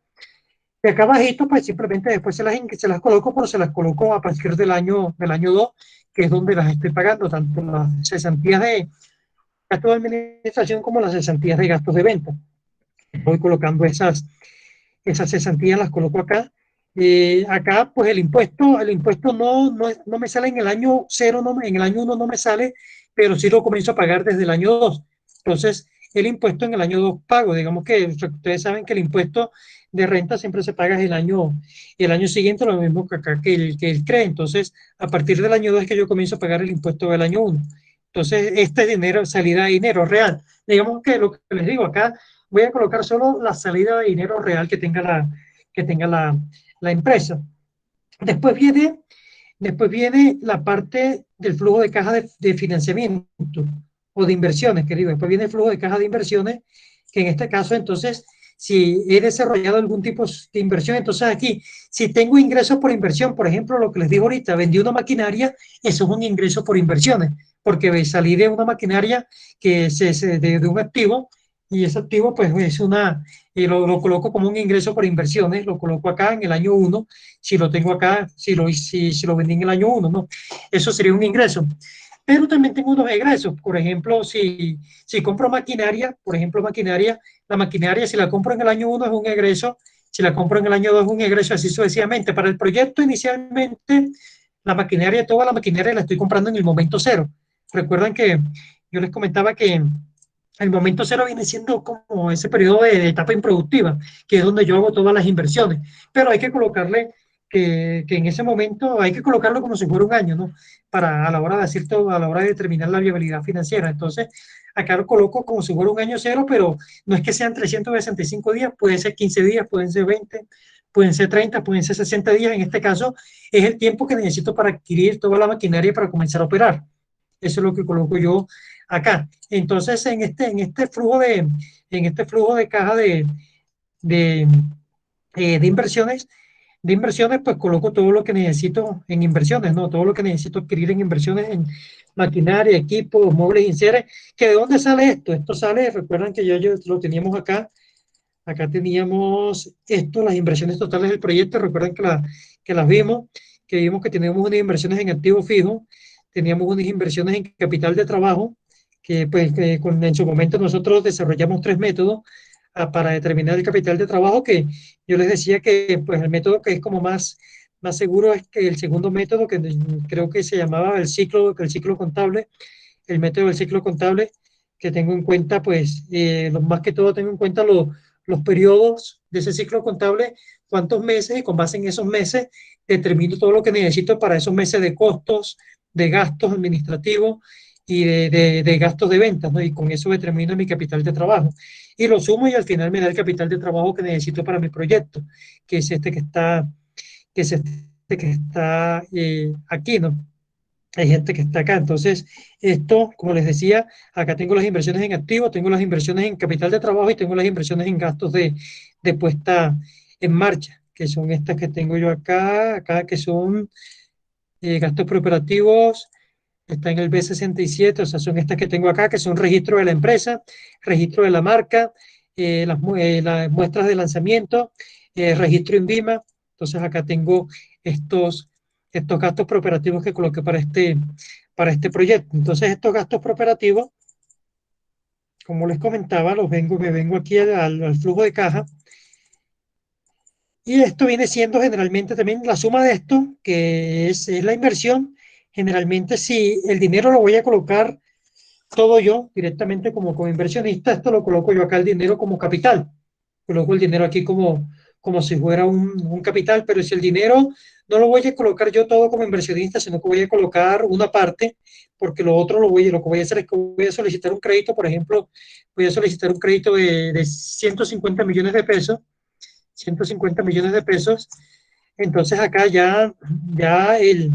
Y acá abajito, pues simplemente después se las coloco, pero se las coloco a partir del año 2, que es donde las estoy pagando, tanto las cesantías de gasto de administración como las cesantías de gastos de venta. Voy colocando esas cesantías, las coloco acá. Acá, pues el impuesto no me sale en el año 0, en el año 1 no me sale, pero sí lo comienzo a pagar desde el año 2. Entonces, el impuesto en el año 2 pago. Digamos que ustedes saben que el impuesto de renta siempre se paga el año siguiente, lo mismo que acá que el CRE. Entonces, a partir del año 2 es que yo comienzo a pagar el impuesto del año 1. Entonces, este dinero, salida de dinero real. Digamos que lo que les digo acá, voy a colocar solo la salida de dinero real que tenga la empresa. Después viene la parte del flujo de caja de financiamiento o de inversiones, que digo. Después viene el flujo de caja de inversiones, que en este caso, entonces, si he desarrollado algún tipo de inversión, entonces aquí, si tengo ingresos por inversión, por ejemplo, lo que les digo ahorita, vendí una maquinaria, eso es un ingreso por inversiones, porque salí de una maquinaria de un activo, y ese activo, pues, lo coloco como un ingreso por inversiones, lo coloco acá en el año 1, si lo tengo acá, si lo vendí en el año 1, ¿no? Eso sería un ingreso. Pero también tengo unos egresos. Por ejemplo, si compro maquinaria, la maquinaria, si la compro en el año 1 es un egreso, si la compro en el año 2 es un egreso, así sucesivamente. Para el proyecto inicialmente, toda la maquinaria la estoy comprando en el momento 0. Recuerdan que yo les comentaba que el momento 0 viene siendo como ese periodo de etapa improductiva, que es donde yo hago todas las inversiones. Pero hay que colocarle que en ese momento hay que colocarlo como si fuera un año, ¿no? A la hora de hacer todo, a la hora de determinar la viabilidad financiera. Entonces, acá lo coloco como si fuera un año 0, pero no es que sean 365 días, pueden ser 15 días, pueden ser 20, pueden ser 30, pueden ser 60 días. En este caso, es el tiempo que necesito para adquirir toda la maquinaria para comenzar a operar. Eso es lo que coloco yo acá. Entonces, en este flujo de caja de, de inversiones, pues coloco todo lo que necesito en inversiones, ¿no? Todo lo que necesito adquirir en inversiones en maquinaria, equipos, muebles y enseres. ¿Que de dónde sale esto? Esto sale, recuerdan que yo lo teníamos acá. Acá teníamos esto, las inversiones totales del proyecto. Recuerden que las vimos, que teníamos unas inversiones en activo fijo, teníamos unas inversiones en capital de trabajo, que pues en su momento nosotros desarrollamos 3 métodos para determinar el capital de trabajo, que yo les decía que pues el método que es como más seguro es que el segundo método, que creo que se llamaba el ciclo contable, el método del ciclo contable, que tengo en cuenta, pues, más que todo tengo en cuenta los periodos de ese ciclo contable, cuántos meses, y con base en esos meses determino todo lo que necesito para esos meses de costos, de gastos administrativos y de gastos de ventas, ¿no? Y con eso determino mi capital de trabajo. Y lo sumo y al final me da el capital de trabajo que necesito para mi proyecto, que es este que está aquí, ¿no? Hay gente que está acá. Entonces, esto, como les decía, acá tengo las inversiones en activos, tengo las inversiones en capital de trabajo y tengo las inversiones en gastos de puesta en marcha, que son estas que tengo yo acá que son gastos preparativos, está en el B67, o sea, son estas que tengo acá, que son registro de la empresa, registro de la marca, las muestras de lanzamiento, registro INVIMA, Entonces acá tengo estos gastos preoperativos que coloqué para este proyecto. Entonces estos gastos preoperativos, como les comentaba, me vengo aquí al flujo de caja. Y esto viene siendo generalmente también la suma de esto, que es la inversión. Generalmente, si el dinero lo voy a colocar todo yo directamente como inversionista, esto lo coloco yo acá el dinero como capital. Coloco el dinero aquí como si fuera un capital, pero si el dinero no lo voy a colocar yo todo como inversionista, sino que voy a colocar una parte, porque lo que voy a hacer es que voy a solicitar un crédito, por ejemplo, voy a solicitar un crédito de 150 millones de pesos, 150 millones de pesos. Entonces acá ya el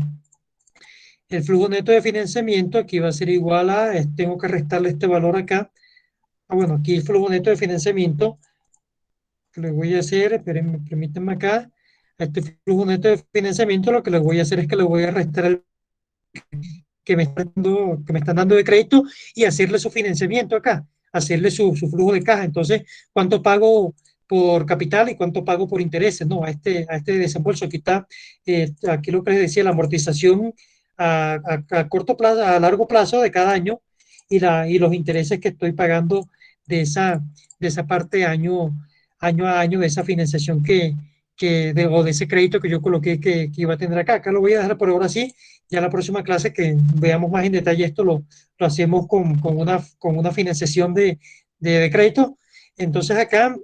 flujo neto de financiamiento aquí va a ser igual tengo que restarle este valor acá. Bueno, aquí el flujo neto de financiamiento que le voy a hacer, espérenme, permítanme acá, a este flujo neto de financiamiento lo que le voy a hacer es que le voy a restar el que me están dando de crédito y hacerle su financiamiento acá, hacerle su flujo de caja. Entonces, ¿cuánto pago por capital y cuánto pago por intereses? No, a este desembolso. Aquí lo que les decía, la amortización a corto plazo, a largo plazo de cada año y los intereses que estoy pagando de esa parte año a año, de esa financiación o de ese crédito que yo coloqué que iba a tener acá. Acá lo voy a dejar por ahora así. Ya la próxima clase que veamos más en detalle esto lo hacemos con una financiación de crédito. Entonces acá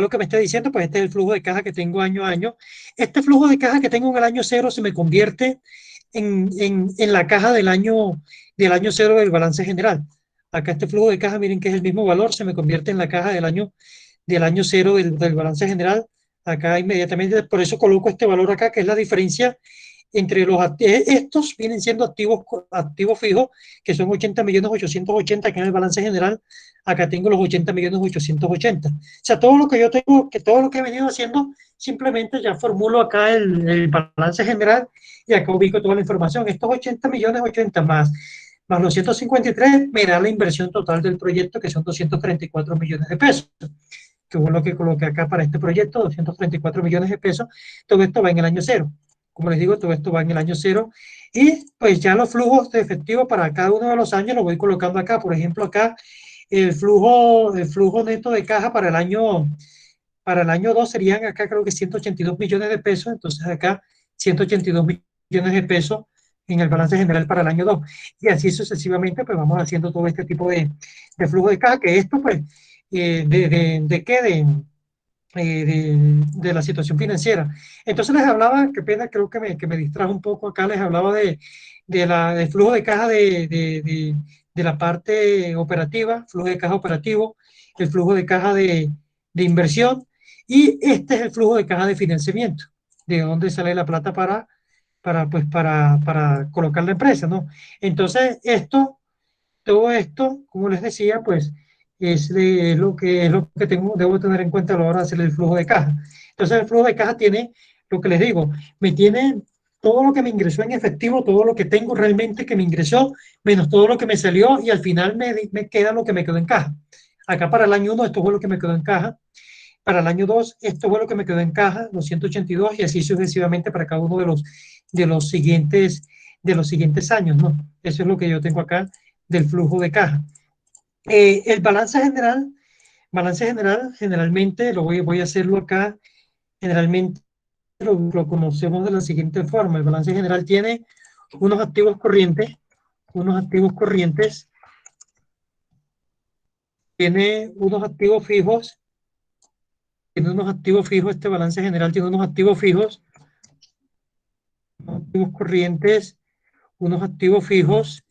lo que me está diciendo, pues este es el flujo de caja que tengo año a año. Este flujo de caja que tengo en el año cero se me convierte en la caja del año cero del balance general. Acá este flujo de caja, miren que es el mismo valor, se me convierte en la caja del año cero del balance general. Acá inmediatamente, por eso coloco este valor acá, que es la diferencia entre estos vienen siendo activos fijos, que son 80.880.000 que en el balance general. Acá tengo los 80.880.000. O sea, todo lo que yo tengo, todo lo que he venido haciendo, simplemente ya formulo acá el balance general y acá ubico toda la información. Estos 80.080.000 más los 153 me da la inversión total del proyecto, que son 234 millones de pesos, que fue lo que coloqué acá para este proyecto, 234 millones de pesos. Todo esto va en el año cero. Como les digo, todo esto va en el año cero. Y pues ya los flujos de efectivo para cada uno de los años los voy colocando acá. Por ejemplo, acá el flujo neto de caja para el año 2 serían acá creo que 182 millones de pesos. Entonces acá 182 millones de pesos en el balance general para el año 2. Y así sucesivamente, pues vamos haciendo todo este tipo de flujo de caja, que esto pues, ¿de qué? De la situación financiera. Entonces les hablaba, qué pena, creo que me distrajo un poco acá, les hablaba del flujo de caja de la parte operativa, flujo de caja operativo, el flujo de caja de inversión, y este es el flujo de caja de financiamiento, de dónde sale la plata para colocar la empresa, ¿no? Entonces, todo esto, como les decía, pues es lo que debo tener en cuenta a la hora de hacer el flujo de caja. Entonces, el flujo de caja tiene, lo que les digo, me tiene todo lo que me ingresó en efectivo, todo lo que tengo realmente que me ingresó, menos todo lo que me salió, y al final me queda lo que me quedó en caja. Acá para el año 1, esto fue lo que me quedó en caja. Para el año 2, esto fue lo que me quedó en caja, los 182, y así sucesivamente para cada uno de los siguientes años, ¿no? Eso es lo que yo tengo acá del flujo de caja. El balance general, generalmente voy a hacerlo acá, generalmente lo conocemos de la siguiente forma. El balance general tiene unos activos corrientes, tiene unos activos fijos, este balance general tiene unos activos fijos, unos activos corrientes, unos activos fijos,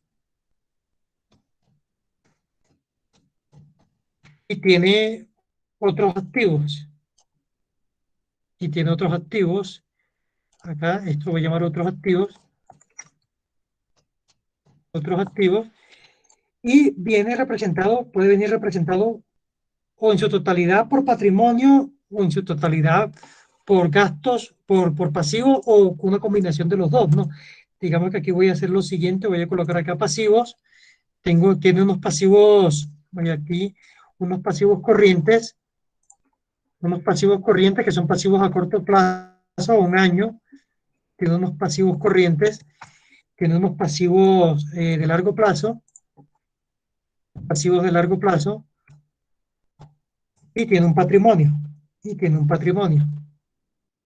y otros activos, tiene otros activos, acá esto voy a llamar otros activos, y puede venir representado o en su totalidad por patrimonio o en su totalidad por gastos, por pasivo, o una combinación de los dos, ¿no? Digamos que aquí voy a hacer lo siguiente, voy a colocar acá pasivos, tiene unos pasivos, voy aquí, unos pasivos corrientes, unos pasivos corrientes que son pasivos a corto plazo, un año, tiene unos pasivos corrientes, tiene unos pasivos de largo plazo, pasivos de largo plazo, y tiene un patrimonio, y tiene un patrimonio,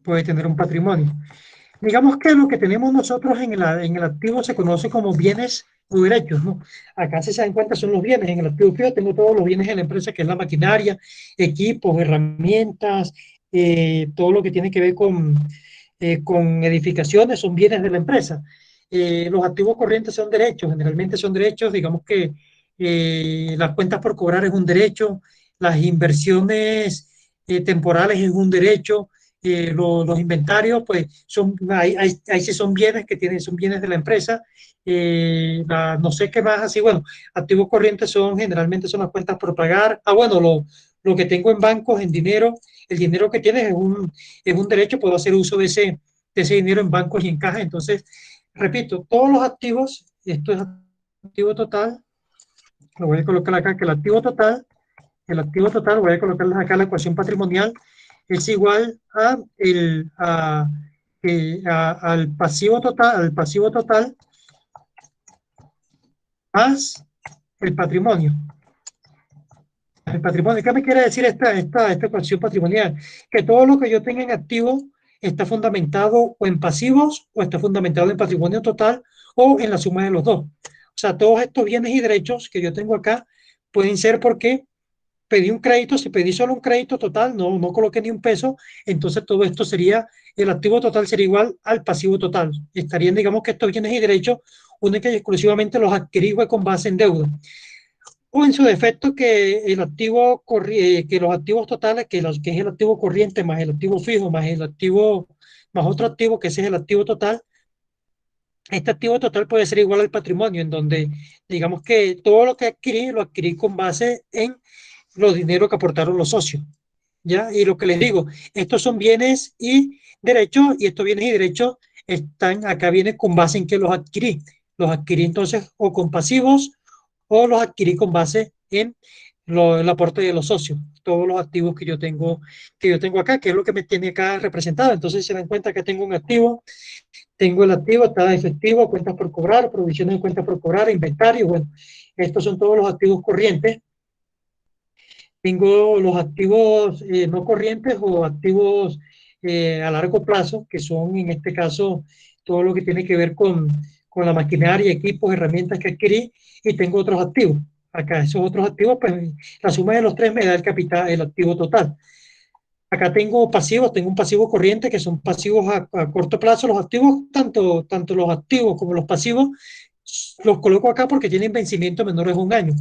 puede tener un patrimonio. Digamos que lo que tenemos nosotros en el activo se conoce como bienes o derechos, ¿no? Acá, si se dan cuenta, son los bienes. En el activo fijo tengo todos los bienes de la empresa, que es la maquinaria, equipos, herramientas, todo lo que tiene que ver con edificaciones, son bienes de la empresa. Los activos corrientes son derechos, generalmente son derechos, digamos que las cuentas por cobrar es un derecho, las inversiones temporales es un derecho, los inventarios, pues ahí sí son bienes que tienen, son bienes de la empresa. No sé qué más, así, bueno, activos corrientes son generalmente son las cuentas por pagar. Bueno, lo que tengo en bancos, en dinero, el dinero que tienes es un derecho, puedo hacer uso de ese dinero en bancos y en caja. Entonces, repito, todos los activos, esto es activo total, lo voy a colocar acá, que el activo total, voy a colocarles acá la ecuación patrimonial, es igual al pasivo total más el patrimonio. El patrimonio, ¿qué me quiere decir esta ecuación patrimonial? Que todo lo que yo tenga en activo está fundamentado o en pasivos o está fundamentado en patrimonio total o en la suma de los dos. O sea, todos estos bienes y derechos que yo tengo acá pueden ser porque pedí un crédito, si pedí solo un crédito total, no coloqué ni un peso, entonces todo esto sería, el activo total sería igual al pasivo total. Estarían, digamos que estos bienes y derechos única y exclusivamente los adquirí con base en deuda. O en su defecto que que los activos totales, que es el activo corriente más el activo fijo, más otro activo, que ese es el activo total, este activo total puede ser igual al patrimonio, en donde digamos que todo lo que adquirí, lo adquirí con base en los dineros que aportaron los socios. ¿Ya? Y lo que les digo, estos son bienes y derechos, y estos bienes y derechos están acá, vienen con base en que los adquirí. Los adquirí entonces o con pasivos o los adquirí con base en el aporte de los socios, todos los activos que yo tengo acá, que es lo que me tiene acá representado. Entonces se dan cuenta que tengo un activo, tengo el activo, está de efectivo, cuentas por cobrar, provisiones de cuentas por cobrar, inventario, bueno, estos son todos los activos corrientes. Tengo los activos no corrientes o activos a largo plazo, que son en este caso todo lo que tiene que ver con la maquinaria, equipos, herramientas que adquirí, y tengo otros activos. Acá esos otros activos, pues la suma de los tres me da el capital, el activo total. Acá tengo pasivos, tengo un pasivo corriente que son pasivos a corto plazo. Los activos, tanto los activos como los pasivos, los coloco acá porque tienen vencimiento menores a un año.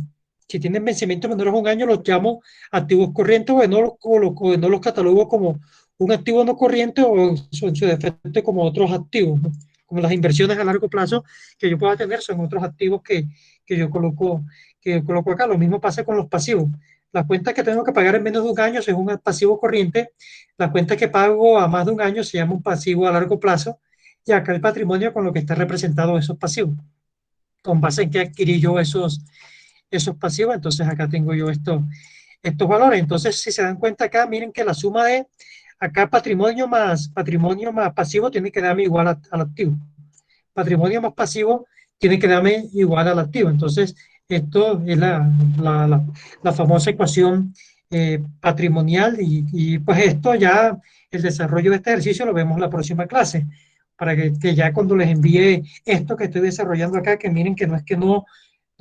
Si tienen vencimiento menores a un año, los llamo activos corrientes o no los coloco, no los catalogo como un activo no corriente o en su defecto como otros activos, ¿no? Como las inversiones a largo plazo que yo pueda tener son otros activos que yo coloco, que yo coloco acá. Lo mismo pasa con los pasivos. Las cuentas que tengo que pagar en menos de un año es un pasivo corriente. Las cuentas que pago a más de un año se llama un pasivo a largo plazo. Y acá el patrimonio con lo que está representado esos pasivos. Con base en que adquirí yo esos pasivos, entonces acá tengo yo estos valores. Entonces, si se dan cuenta acá, miren que la suma de acá patrimonio más pasivo tiene que darme igual al activo. Patrimonio más pasivo tiene que darme igual al activo. Entonces, esto es la famosa ecuación patrimonial y pues esto ya, el desarrollo de este ejercicio lo vemos en la próxima clase, para que ya cuando les envíe esto que estoy desarrollando acá, que miren que no es que no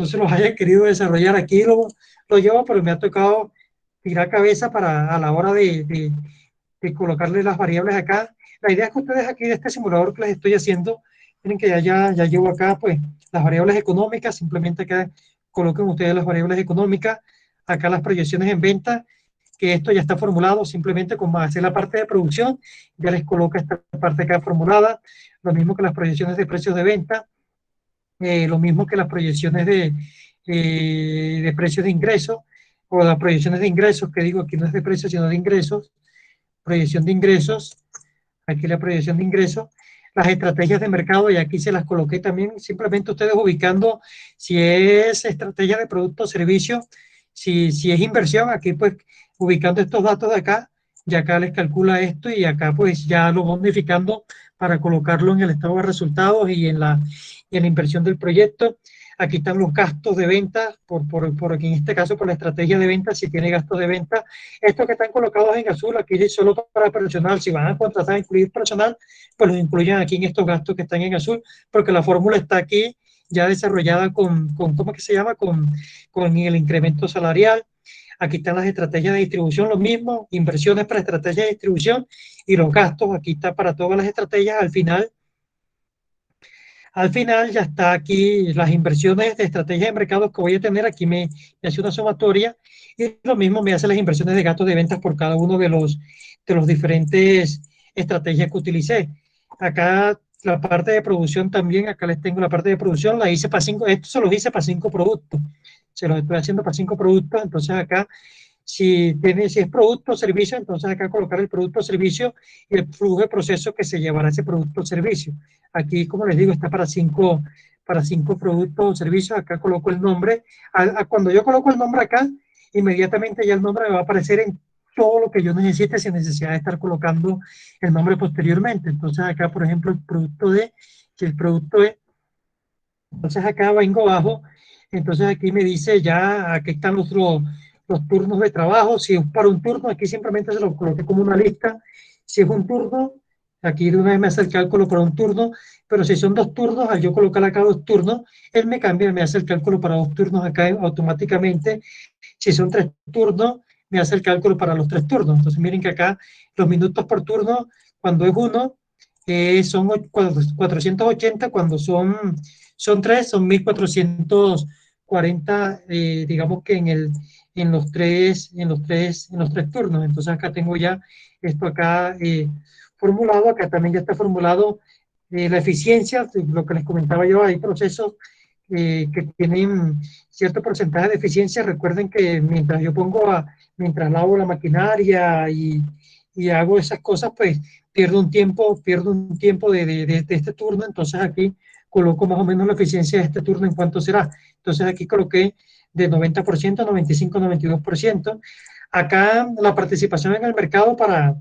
se los haya querido desarrollar aquí, lo llevo, pero me ha tocado tirar cabeza para a la hora de colocarle las variables acá. La idea es que ustedes aquí de este simulador que les estoy haciendo, miren que ya llevo acá pues las variables económicas, simplemente acá coloquen ustedes las variables económicas, acá las proyecciones en venta, que esto ya está formulado, simplemente con hacer la parte de producción, ya les coloca esta parte acá formulada, lo mismo que las proyecciones de precios de venta, lo mismo que las proyecciones de precios de ingresos, o las proyecciones de ingresos, que digo aquí no es de precios, sino de ingresos, proyección de ingresos, aquí la proyección de ingresos, las estrategias de mercado, y aquí se las coloqué también, simplemente ustedes ubicando si es estrategia de producto o servicio, si es inversión, aquí pues ubicando estos datos de acá, y acá les calcula esto y acá pues ya lo va modificando para colocarlo en el estado de resultados y en la inversión del proyecto. Aquí están los gastos de venta, por aquí en este caso por la estrategia de venta, si tiene gastos de venta. Estos que están colocados en azul, aquí es solo para personal. Si van a contratar, incluir personal, pues los incluyen aquí en estos gastos que están en azul, porque la fórmula está aquí ya desarrollada con ¿cómo que se llama? Con el incremento salarial. Aquí están las estrategias de distribución, lo mismo, inversiones para estrategias de distribución y los gastos, aquí está para todas las estrategias. Al final ya está aquí las inversiones de estrategia de mercados que voy a tener, aquí me hace una sumatoria y lo mismo me hace las inversiones de gastos de ventas por cada uno de los diferentes estrategias que utilicé. Acá la parte de producción también, acá les tengo la parte de producción, la hice para 5, esto se los hice para 5 productos, se los estoy haciendo para 5 productos, entonces acá si es producto o servicio, entonces acá colocar el producto o servicio y el flujo de proceso que se llevará ese producto o servicio. Aquí, como les digo, está para cinco productos o servicios. Acá coloco el nombre. Cuando yo coloco el nombre acá, inmediatamente ya el nombre me va a aparecer en todo lo que yo necesite sin necesidad de estar colocando el nombre posteriormente. Entonces acá, por ejemplo, el producto de, entonces acá vengo abajo, entonces aquí me dice ya, aquí están los turnos de trabajo. Si es para un turno, aquí simplemente se lo coloqué como una lista. Si es un turno, aquí de una vez me hace el cálculo para un turno, pero si son dos turnos, al yo colocar acá dos turnos, él me cambia, me hace el cálculo para dos turnos acá automáticamente. Si son tres turnos, me hace el cálculo para los tres turnos. Entonces miren que acá los minutos por turno, cuando es uno, son 480, cuando son tres, son 1440, digamos que en los tres turnos. Entonces acá tengo ya esto acá formulado, acá también ya está formulado la eficiencia, lo que les comentaba yo, hay procesos que tienen cierto porcentaje de eficiencia. Recuerden que mientras lavo la maquinaria y hago esas cosas, pues pierdo un tiempo de este turno. Entonces aquí coloco más o menos la eficiencia de este turno en cuánto será. Entonces aquí coloqué de 90% a 95, 92%. Acá la participación en el mercado para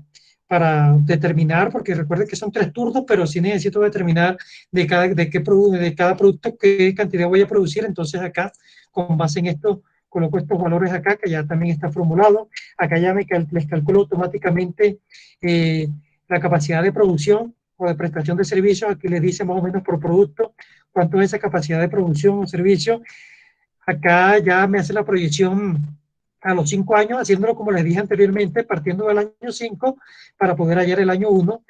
determinar, porque recuerden que son tres turnos, pero sí necesito determinar de cada producto qué cantidad voy a producir. Entonces acá, con base en esto, coloco estos valores acá, que ya también está formulado. Acá ya les calculo automáticamente eh, la capacidad de producción o de prestación de servicios. Aquí les dice más o menos por producto cuánto es esa capacidad de producción o servicio. Acá ya me hace la proyección a los 5 años, haciéndolo como les dije anteriormente, partiendo del año 5 para poder hallar el año 1.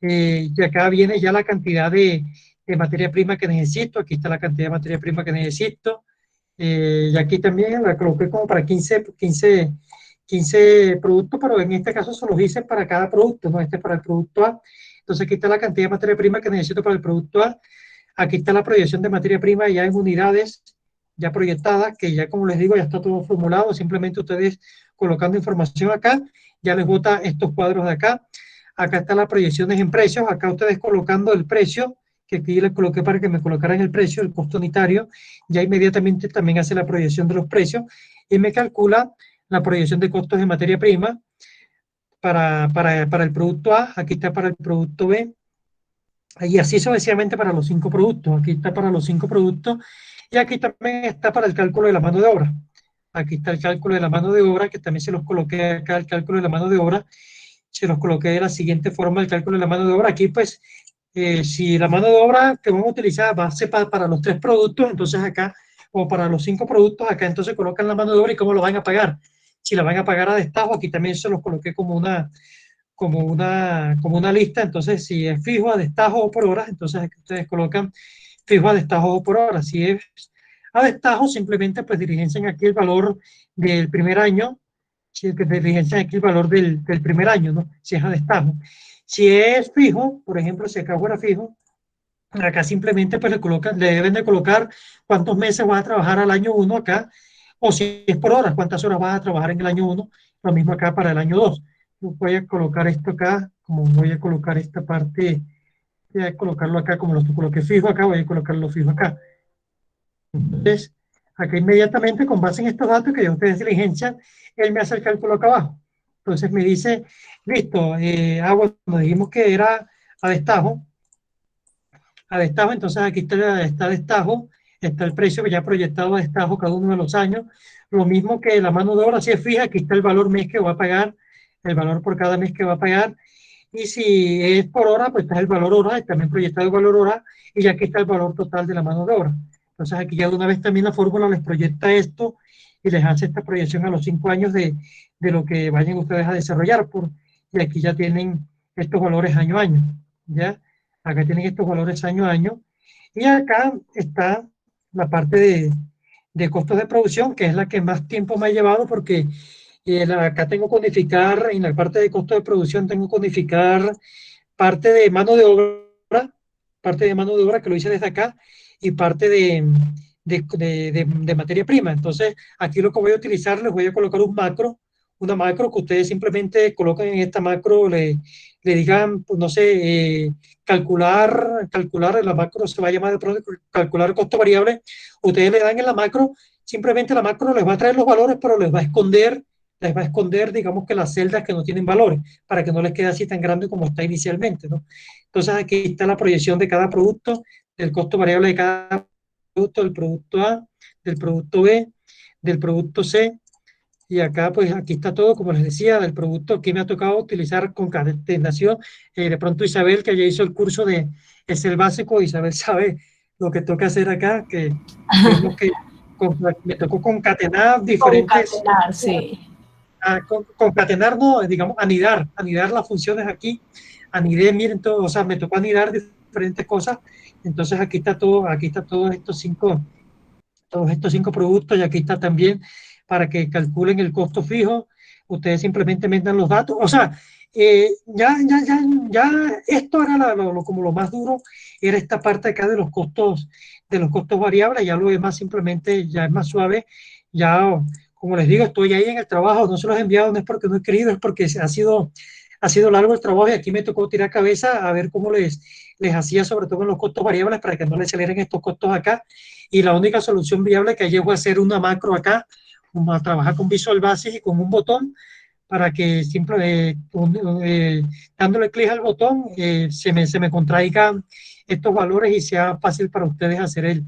Y acá viene ya la cantidad de materia prima que necesito. Aquí está la cantidad de materia prima que necesito. Y aquí también la coloqué como para 15 productos, pero en este caso se los hice para cada producto, ¿no? Este es para el producto A. Entonces aquí está la cantidad de materia prima que necesito para el producto A. Aquí está la proyección de materia prima ya en unidades ya proyectadas, que ya como les digo, ya está todo formulado. Simplemente ustedes colocando información acá, ya les bota estos cuadros de acá. Acá están las proyecciones en precios. Acá ustedes colocando el precio, que aquí les coloqué para que me colocaran el precio, el costo unitario, ya inmediatamente también hace la proyección de los precios y me calcula la proyección de costos de materia prima para el producto A. Aquí está para el producto B, y así sucesivamente para los 5 productos. Aquí está para los 5 productos y aquí también está para el cálculo de la mano de obra. Aquí está el cálculo de la mano de obra, que también se los coloqué acá, el cálculo de la mano de obra. Se los coloqué de la siguiente forma, el cálculo de la mano de obra. Aquí pues, si la mano de obra que vamos a utilizar va a ser para los 3 productos, entonces acá, o para los 5 productos, acá entonces colocan la mano de obra y cómo lo van a pagar. Si la van a pagar a destajo, aquí también se los coloqué como una lista. Entonces, si es fijo a destajo o por horas, entonces aquí ustedes colocan fijo a destajo o por hora. Si es a destajo, simplemente pues dirigencian aquí el valor del primer año, si dirigencian aquí el valor del primer año, ¿no? Si es a destajo. Si es fijo, por ejemplo, si acá fuera fijo, acá simplemente pues le deben de colocar cuántos meses vas a trabajar al año 1 acá, o si es por horas, cuántas horas vas a trabajar en el año 1, lo mismo acá para el año 2. Voy a colocar esto acá, como voy a colocar esta parte, voy a colocarlo acá, como lo coloqué fijo acá, voy a colocarlo fijo acá. Entonces, acá inmediatamente, con base en estos datos que ya ustedes diligencian, él me hace el cálculo acá abajo. Entonces me dice, listo, bueno, dijimos que era a destajo, entonces aquí está destajo, está el precio que ya proyectado a destajo cada uno de los años. Lo mismo que la mano de obra, si es fija, aquí está el valor mes que va a pagar, el valor por cada mes que va a pagar. Y si es por hora, pues está el valor hora, y también proyectado el valor hora, y ya aquí está el valor total de la mano de obra. Entonces aquí ya de una vez también la fórmula les proyecta esto y les hace esta proyección a los 5 años de lo que vayan ustedes a desarrollar. Y aquí ya tienen estos valores año a año, ¿ya? Acá tienen estos valores año a año. Y acá está la parte de costos de producción, que es la que más tiempo me ha llevado porque acá tengo que codificar, en la parte de costo de producción tengo que codificar parte de mano de obra, parte de mano de obra que lo hice desde acá y parte de materia prima. Entonces, aquí lo que voy a utilizar, les voy a colocar una macro que ustedes simplemente colocan en esta macro, le digan, pues, no sé, calcular, la macro se va a llamar de pronto calcular costo variable. Ustedes le dan en la macro, simplemente la macro les va a traer los valores, pero les va a esconder, digamos que las celdas que no tienen valores, para que no les quede así tan grande como está inicialmente, ¿no? Entonces aquí está la proyección de cada producto, del costo variable de cada producto, del producto A, del producto B, del producto C, y acá pues aquí está todo, como les decía, del producto que me ha tocado utilizar con cadenación. De pronto Isabel, que ya hizo el curso de Excel básico, Isabel sabe lo que toca hacer acá, que vimos que me tocó concatenar diferentes Concatenar, sí. concatenar, no, digamos, anidar las funciones aquí, anidé, miren todo, o sea, me tocó anidar diferentes cosas, entonces aquí está todos estos cinco productos y aquí está también para que calculen el costo fijo, ustedes simplemente metan los datos, o sea, ya esto era como lo más duro, era esta parte acá de los costos variables, ya lo demás simplemente ya es más suave, ya como les digo, estoy ahí en el trabajo, no se los he enviado, no es porque no he querido, es porque ha sido largo el trabajo y aquí me tocó tirar cabeza a ver cómo les hacía, sobre todo en los costos variables, para que no les salieran estos costos acá. Y la única solución viable que llego a hacer una macro acá, como a trabajar con Visual Basic y con un botón, para que dándole clic al botón se me contraigan estos valores y sea fácil para ustedes hacer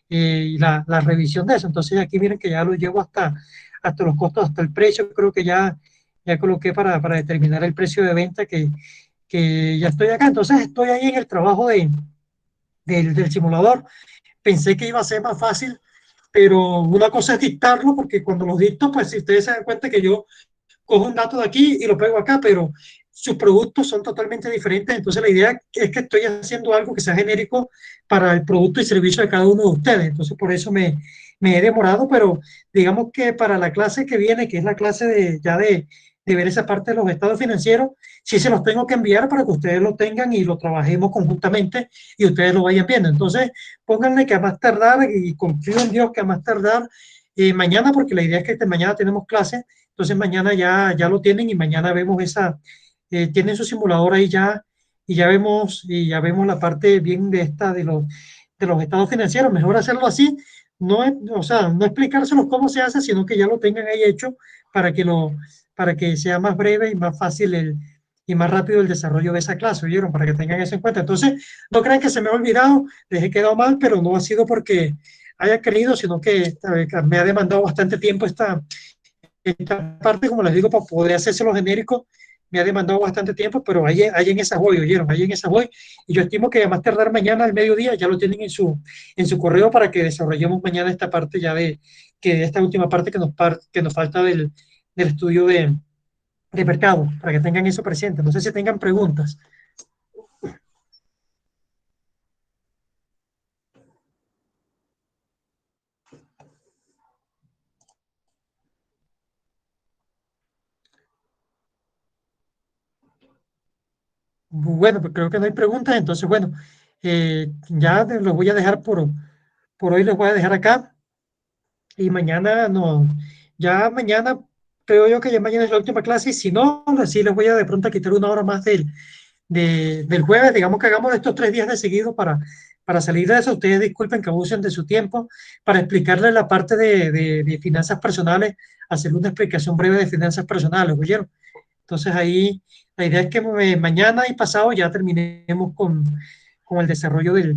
la revisión de eso. Entonces aquí miren que ya lo llevo hasta los costos, hasta el precio, creo que ya coloqué para determinar el precio de venta que ya estoy acá. Entonces estoy ahí en el trabajo del simulador. Pensé que iba a ser más fácil, pero una cosa es dictarlo, porque cuando lo dicto, pues si ustedes se dan cuenta que yo cojo un dato de aquí y lo pego acá, pero sus productos son totalmente diferentes. Entonces la idea es que estoy haciendo algo que sea genérico para el producto y servicio de cada uno de ustedes. Entonces por eso me he demorado, pero digamos que para la clase que viene, que es la clase de ver esa parte de los estados financieros, sí se los tengo que enviar para que ustedes lo tengan y lo trabajemos conjuntamente y ustedes lo vayan viendo. Entonces pónganle que a más tardar, y confío en Dios que a más tardar mañana, porque la idea es que mañana tenemos clase, entonces mañana ya lo tienen y mañana vemos tienen su simulador ahí ya y ya vemos la parte bien de de los estados financieros. Mejor hacerlo así, no, o sea, no explicárselos cómo se hace, sino que ya lo tengan ahí hecho para para que sea más breve y más fácil y más rápido el desarrollo de esa clase, ¿oyeron? Para que tengan eso en cuenta. Entonces, no crean que se me ha olvidado, les he quedado mal, pero no ha sido porque haya querido, sino que me ha demandado bastante tiempo esta parte, como les digo, para poder hacerse los genéricos, me ha demandado bastante tiempo, pero ahí en esa voy, oyeron, ahí en esa voy, y yo estimo que a más tardar mañana al mediodía ya lo tienen en su correo para que desarrollemos mañana esta parte ya que esta última parte que nos falta del estudio de mercado, para que tengan eso presente. No sé si tengan preguntas. Bueno, pues creo que no hay preguntas, entonces bueno, ya los voy a dejar por hoy, los voy a dejar acá. Y mañana no, ya mañana creo yo que ya mañana es la última clase y si no, sí les voy a de pronto quitar una hora más del jueves, digamos que hagamos estos 3 días de seguido para salir de eso. Ustedes disculpen que abusen de su tiempo para explicarles la parte de finanzas personales, hacerle una explicación breve de finanzas personales, ¿oyeron? Entonces ahí la idea es que mañana y pasado ya terminemos con el desarrollo del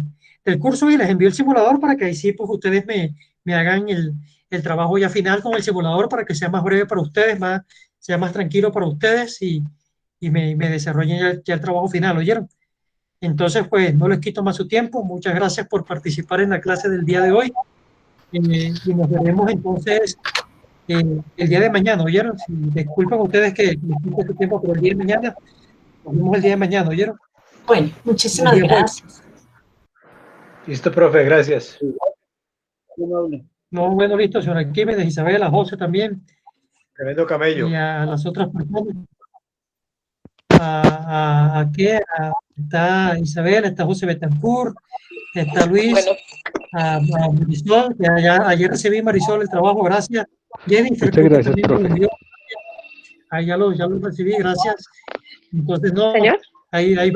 curso y les envío el simulador para que ahí sí pues ustedes me hagan el trabajo ya final con el simulador para que sea más breve para ustedes, sea más tranquilo para ustedes y me desarrollen ya el trabajo final, ¿oyeron? Entonces, pues no les quito más su tiempo. Muchas gracias por participar en la clase del día de hoy. Y nos veremos entonces el día de mañana, ¿oyeron? Si disculpen ustedes que les quite su tiempo, pero el día de mañana, nos vemos el día de mañana, ¿oyeron? Bueno, muchísimas gracias. Listo, profe, gracias. No, bueno, listo, señora Arquímedes, Isabela, José también. Tremendo camello. Y a las otras personas. Está Isabel, está José Betancourt, está Luis, Bueno, a Marisol, que ayer recibí Marisol el trabajo, gracias. Jennifer, Muchas gracias, también me lo profe. envió. Ya lo recibí, gracias. Entonces, no, señor. ahí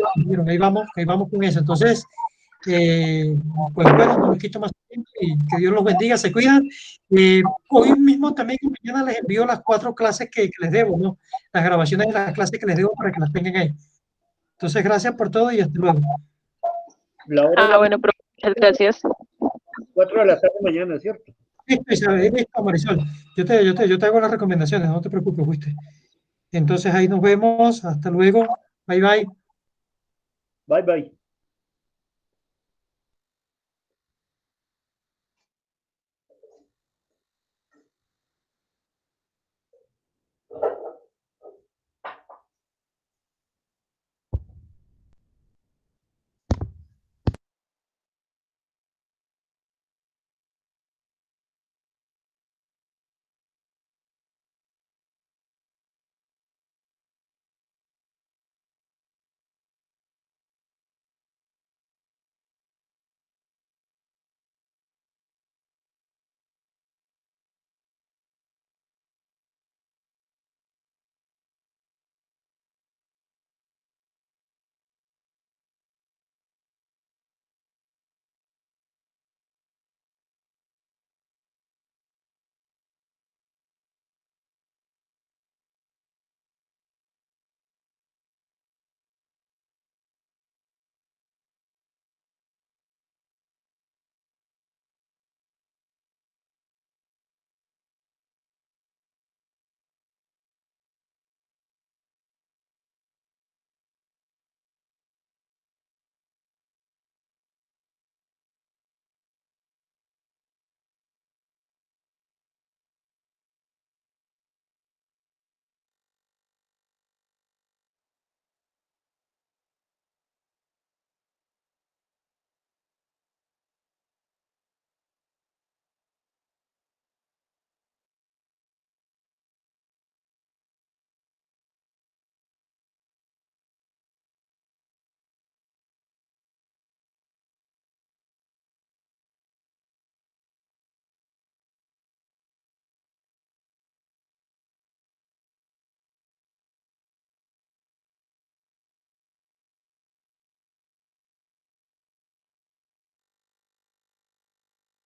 vamos con eso. Entonces, pues bueno, no les quito más tiempo y que Dios los bendiga, se cuidan. Hoy mismo también, mañana les envío las 4 clases que les debo, ¿no? Las grabaciones de las clases que les debo para que las tengan ahí. Entonces, gracias por todo y hasta luego. Bueno, profe, muchas gracias. 4 de la tarde mañana, ¿cierto? Listo, Isabel, listo, Marisol. Yo te hago las recomendaciones, no te preocupes, fuiste. Entonces, ahí nos vemos. Hasta luego. Bye, bye. Bye, bye.